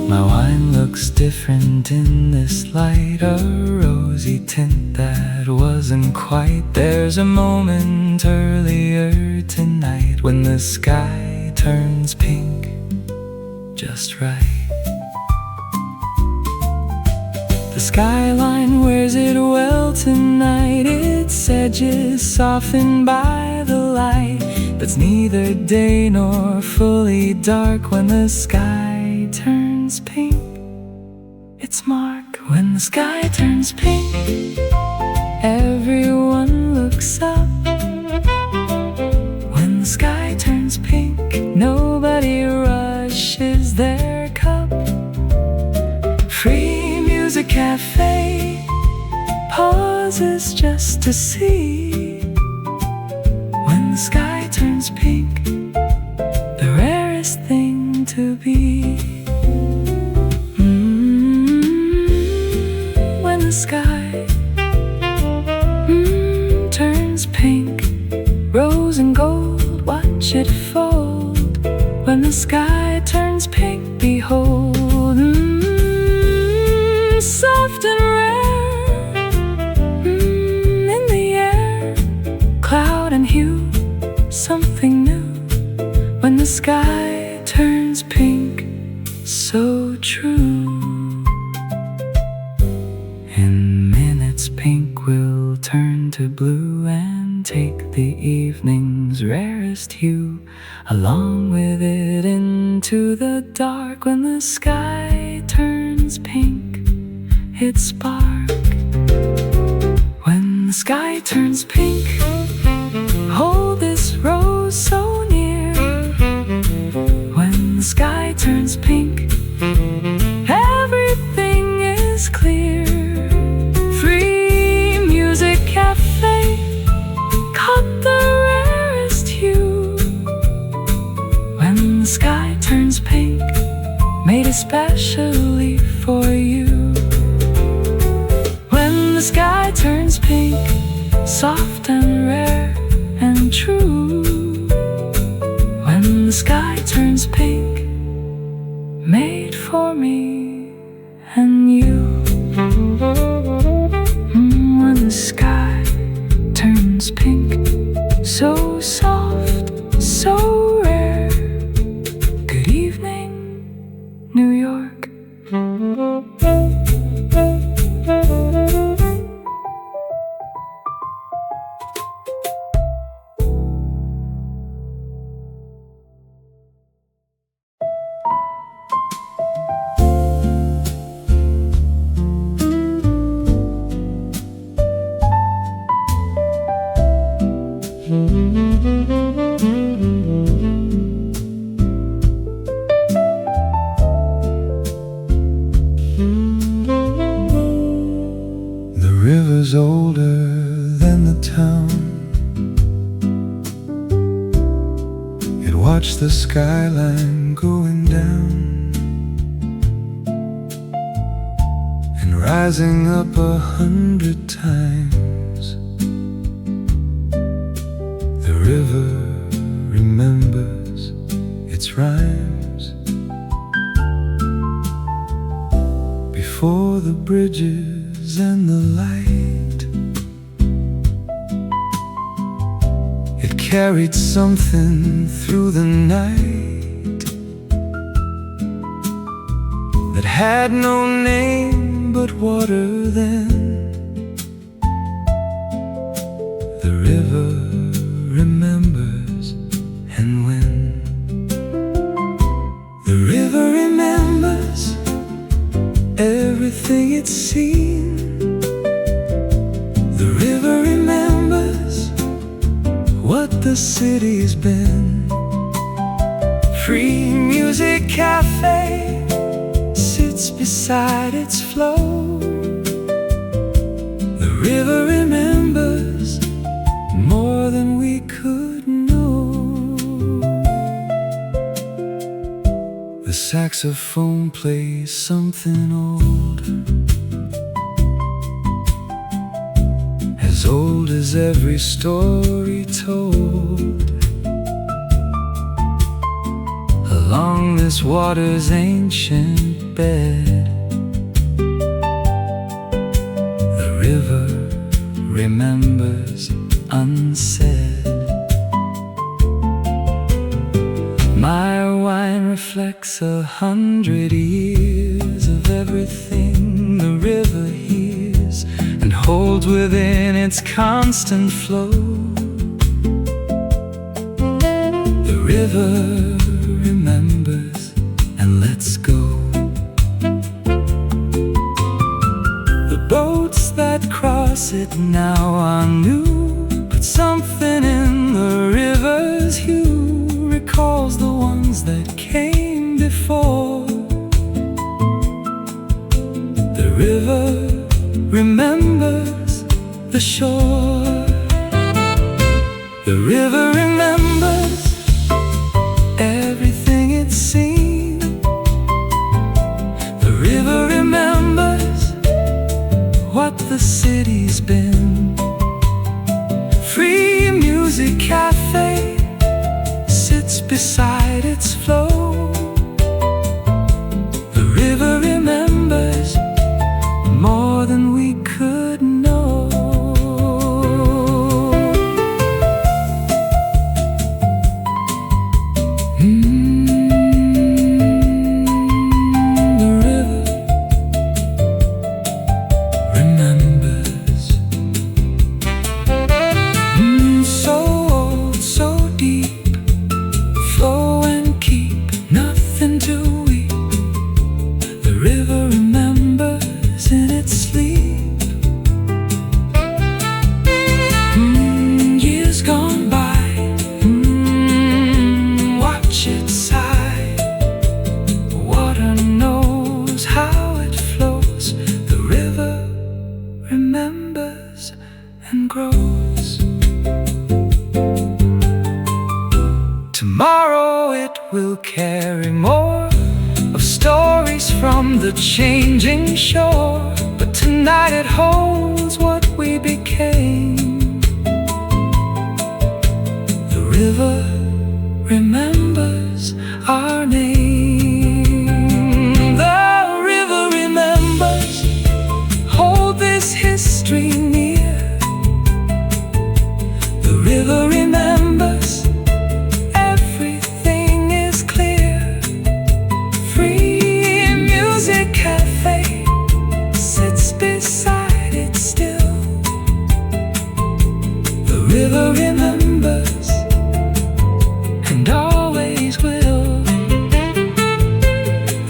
my wine looks different in this light, a rosy tint that wasn't quite. There's a moment earlier tonight when the sky turns pink just right. The skyline wears it well tonight, its edges softened by the light that's neither day nor fully dark. When the sky turns pink, its mark. When the sky turns pink, everyone looks up. When the sky turns pink, nobody rushes their cup. Free music cafe pauses just to see. When the sky turns pink, the rarest thing to be. When the sky turns it fold when the sky turns pink. Behold, soft and rare, in the air, cloud and hue, something new when the sky turns pink. So true. In minutes pink will turn to blue and take the evening's rarest hue along with it into the dark. When the sky turns pink, it spark. When the sky turns pink, hold this rose so near. When the sky turns pink, everything is clear. Free Music Cafe caught the rarest hue when the sky turns pink, made especially for you. When the sky turns pink, soft and rare and true. When the sky turns pink, made for me and you. When the sky turns pink, so soft, so rare. Good evening, New York. The river's older than the town. It watched the skyline going down and rising up 100 times. The river remembers its rhymes before the bridges and the light. It carried something through the night that had no name but water then. The river remembers, and when the river remembers everything it's seen, the river remembers what the city's been. Free Music Cafe sits beside its flow. The river remembers more than we could know. The saxophone plays something old, as old as every story told. Along this water's ancient bed, the river remembers unsaid. My wine reflects 100 years of everything the river hears and holds within its constant flow. The river remembers and lets go. The boats that cross it now are new, but something in the river's hue recalls the ones that came before. The river remembers the shore. The river remembers everything it's seen. The river remembers what the city's been. Free Music Cafe beside its flow. The river remembers more than we could know. The river remembers. So old, so deep, flow and keep nothing to weep. The river remembers in its sleep. Years gone by, watch it sigh. Water knows how it flows. The river remembers and grows. Tomorrow it will carry more of stories from the changing shore, but tonight it holds what we became. The river remembers our name. The river remembers. Hold this history near. The river remembers. Everything is clear. Free Music Cafe sits beside it still. The river remembers and always will.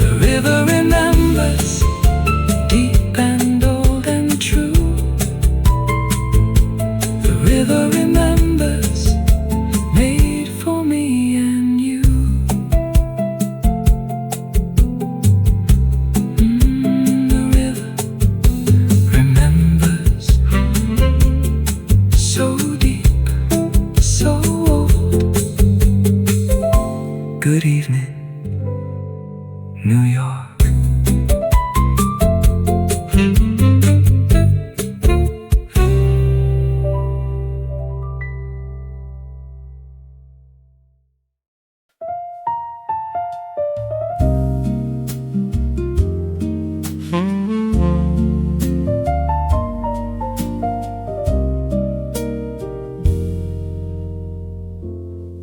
The river remembers, deep and old and true. The river remembers, made for me and you. The river remembers, so deep, so old. Good evening, New York.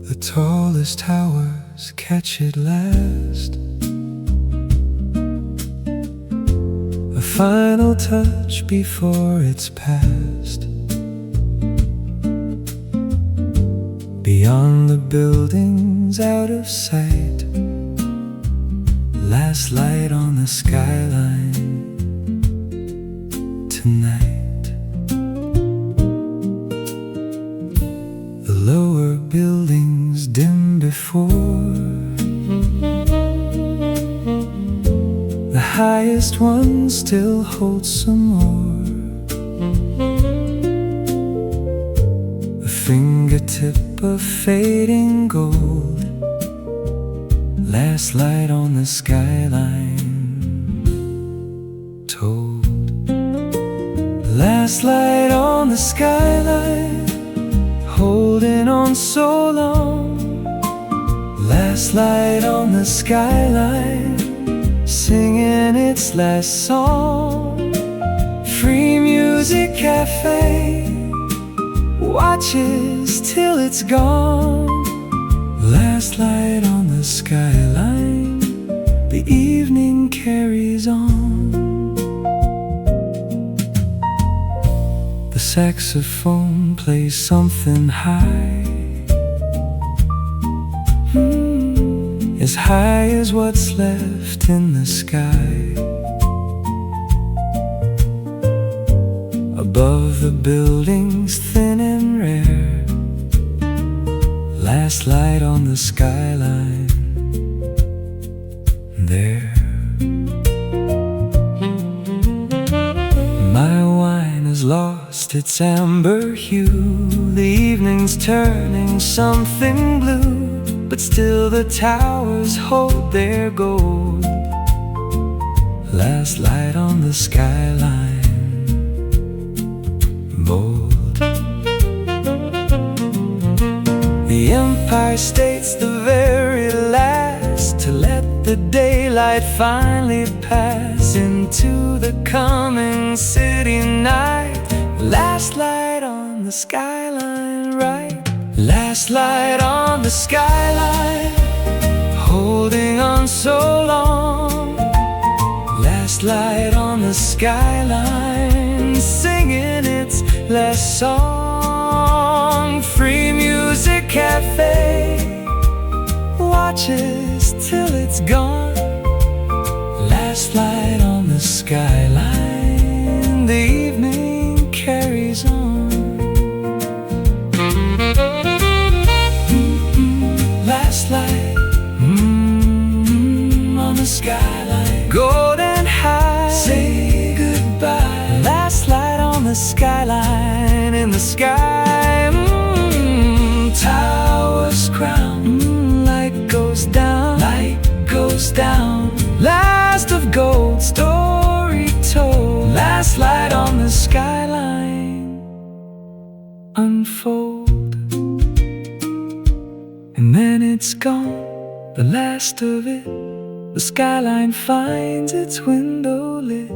The tallest towers catch it last. A final touch before it's past. Beyond the buildings, out of sight. Last light on the skyline tonight. The lower buildings dim before. The highest one still holds some more. A fingertip of fading gold. Last light on the skyline told. Last light on the skyline, holding on so long. Last light on the skyline, singing its last song. Free Music Cafe watches till it's gone. Last light on the skyline, the evening carries on. The saxophone plays something high, as high as what's left in the sky. Above the buildings, thin and rare. Last light on the skyline there. My wine has lost its amber hue. The evening's turning something blue, but still the towers hold their gold. Last light on the skyline, bold. The Empire State's the very the daylight finally pass into the coming city night. Last light on the skyline, right? Last light on the skyline, holding on so long. Last light on the skyline, singing its last song. Free music cafe watches till it's gone. Last light on the skyline, the evening carries on. Last light on the skyline, golden high, say goodbye. Last light on the skyline, in the sky, towers crown, light goes down, light goes down. Last of gold, story told. Last light on the skyline, unfold, and then it's gone, the last of it. The skyline finds its window lit.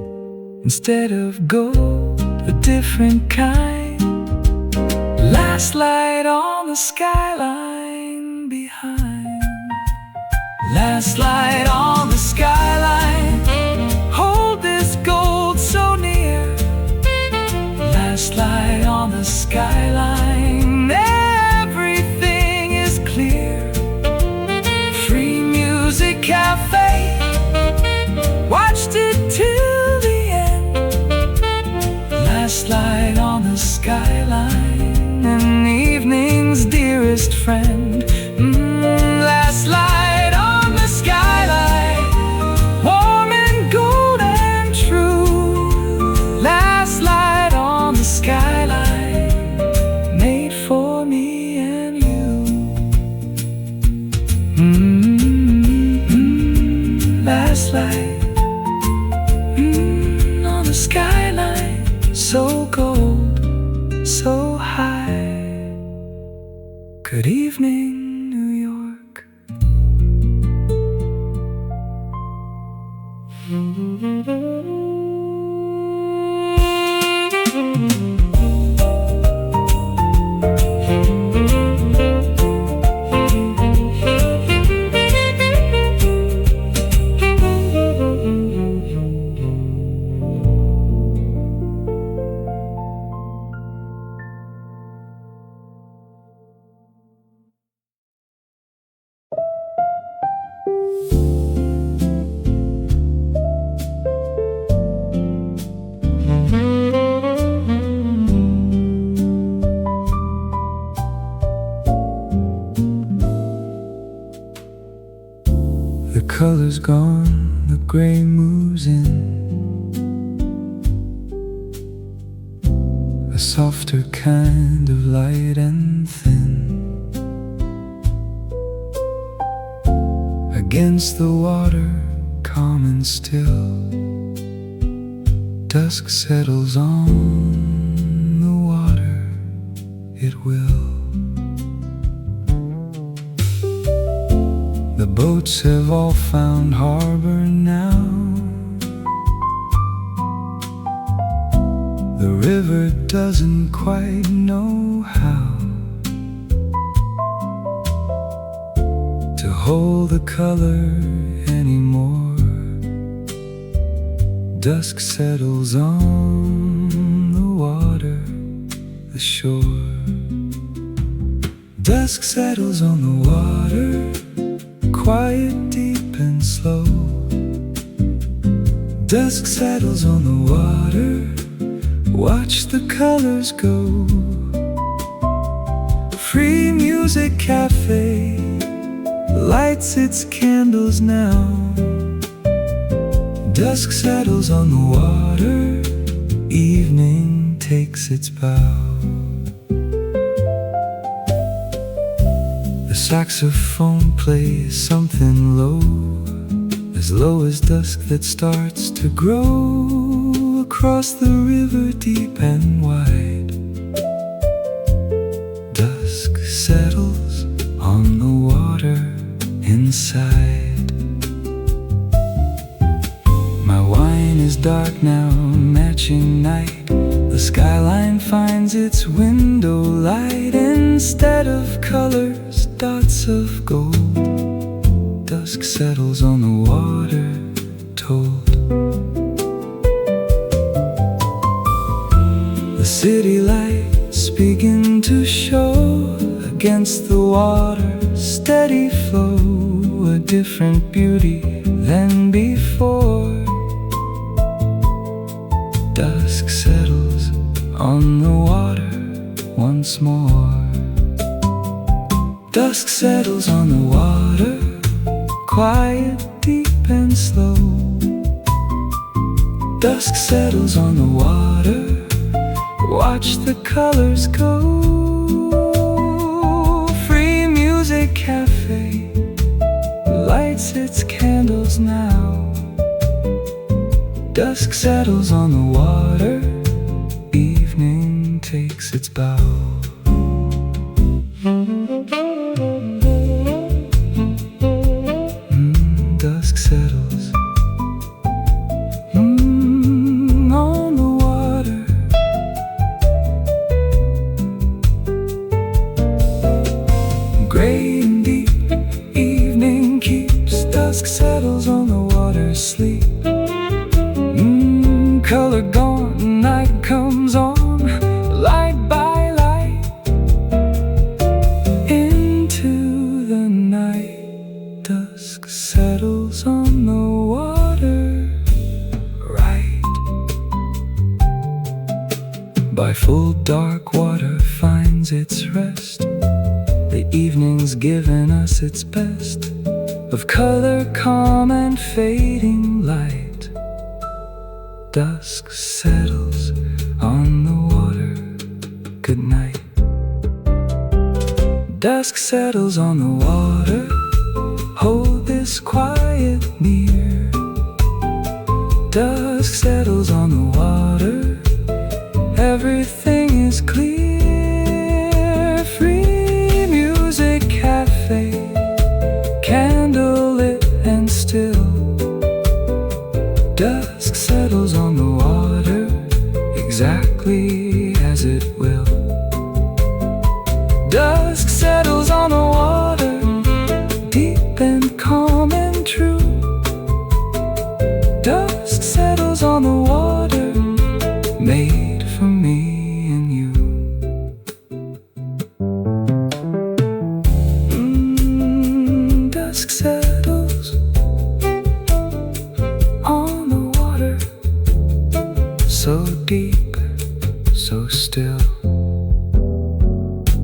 Instead of gold, a different kind. Last light on the skyline behind. Last light on the skyline, hold this gold so near. Last light on the skyline, everything is clear. Free music cafe, watched it till the end. Last light on the skyline, an evening's dearest friend. Last light on the skyline, warm and gold and true. Last light on the skyline, made for me and you. Last light on the skyline, so gold, so high. Good evening, New York. The color's gone, the gray moves in. A softer kind of light and thin. Against the water, calm and still, dusk settles on the water, it will. The boats have all found harbor now. The river doesn't quite know how to hold the color anymore. Dusk settles on the water, the shore. Dusk settles on the water, quiet, deep and slow. Dusk settles on the water, watch the colors go. Free music cafe lights its candles now. Dusk settles on the water, evening takes its bow. The saxophone plays something low as dusk that starts to grow across the river deep and wide. Dusk settles on the water inside. dark now, matching night. The skyline finds its window light. Instead of colors, dots of gold. Dusk settles on the water, told. The city lights begin to show against the water, steady flow, a different beauty than before. Dusk settles on the water once more. Dusk settles on the water, quiet, deep and slow. Dusk settles on the water, watch the colors go. Free Music Cafe lights its candles now. Dusk settles on the water, evening takes its bow. Dusk settles on the water. Gray and deep, evening keeps. Dusk settles on the water, sleep. Color gone, night comes on, light by light. Into the night, dusk settles on the water, right. By full dark, water finds its rest. The evening's given us its best of color, calm and fading light. Dusk settles on the water, good night. Dusk settles on the water, hold this quiet near. Dusk settles on the water, everything is clear. Free Music Cafe, candle lit and still. Dusk settles on the water, exactly as it will. Dusk settles on the water, deep and calm and true. Dusk settles on the water, made for me and you. Dusk settles on the water, so deep, so still.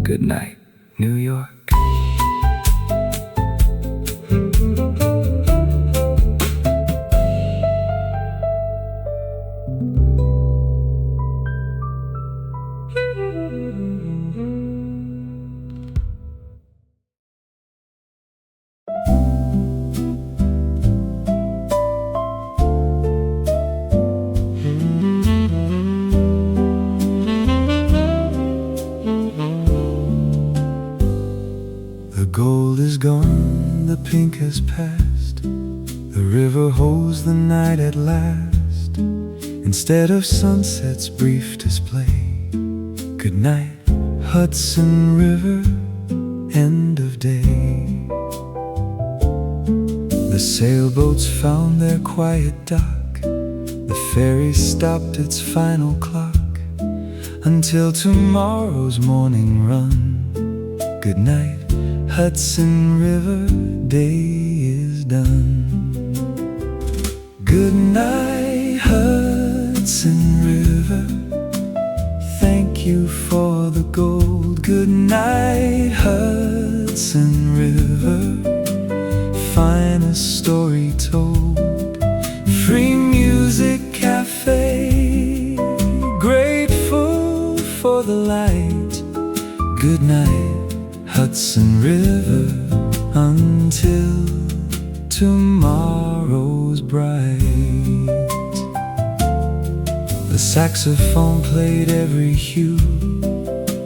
Good night, New York. The gold is gone, the pink has passed. The river holds the night at last. Instead of sunset's brief display. Good night, Hudson River, end of day. The sailboats found their quiet dock. The ferry stopped its final clock. Until tomorrow's morning run. Good night, Hudson River, day is done. Good night, Hudson River, thank you for the gold. Good night, Hudson River, finest story told. Free Music Cafe, grateful for the light. Good night, Hudson River, until tomorrow's bright. The saxophone played every hue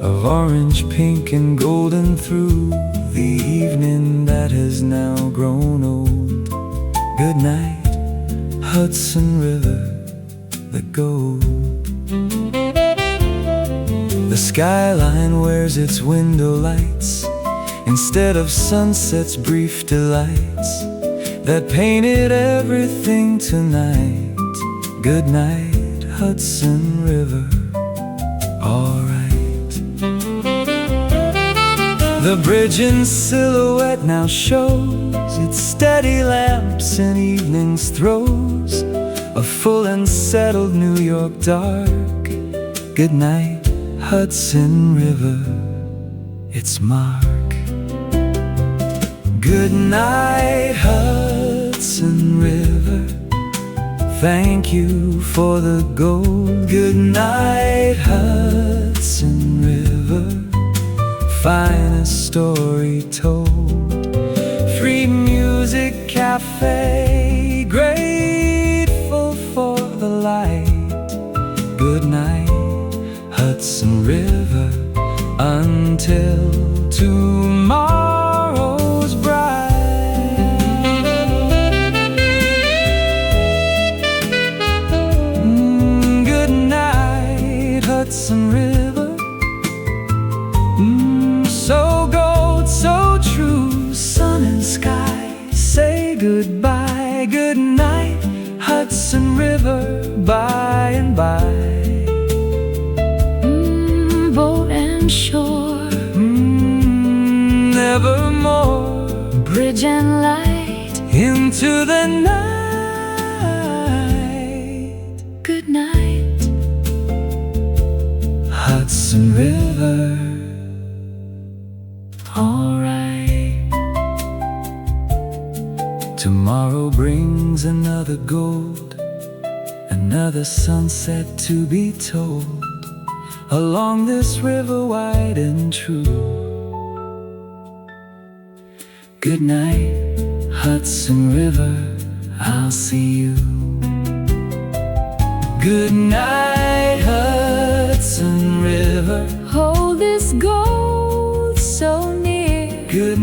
of orange, pink and golden through the evening that has now grown old. Good night, Hudson River, the gold. The skyline wears its window lights instead of sunset's brief delights that painted everything tonight. Good night, Hudson River. Alright. The bridge in silhouette now shows its steady lamps and evening's throws a full and settled New York dark. Good night, Hudson River, its mark. Good night, Hudson River. Thank you for the gold. Good night, Hudson River. Finest story told. Free music cafe, grateful for the light. Good night, Hudson River, until tomorrow's bright. Good night, Hudson River. So gold, so true, sun and sky say goodbye. Good night, Hudson River, by and by. Boat and shore, nevermore. bridge and light, Into the night. good night. Hudson River. Alright. Tomorrow brings another gold, another sunset to be told, along this river wide and true. Good night, Hudson River, I'll see you. Good night, Hudson River. Hold this gold so near. Good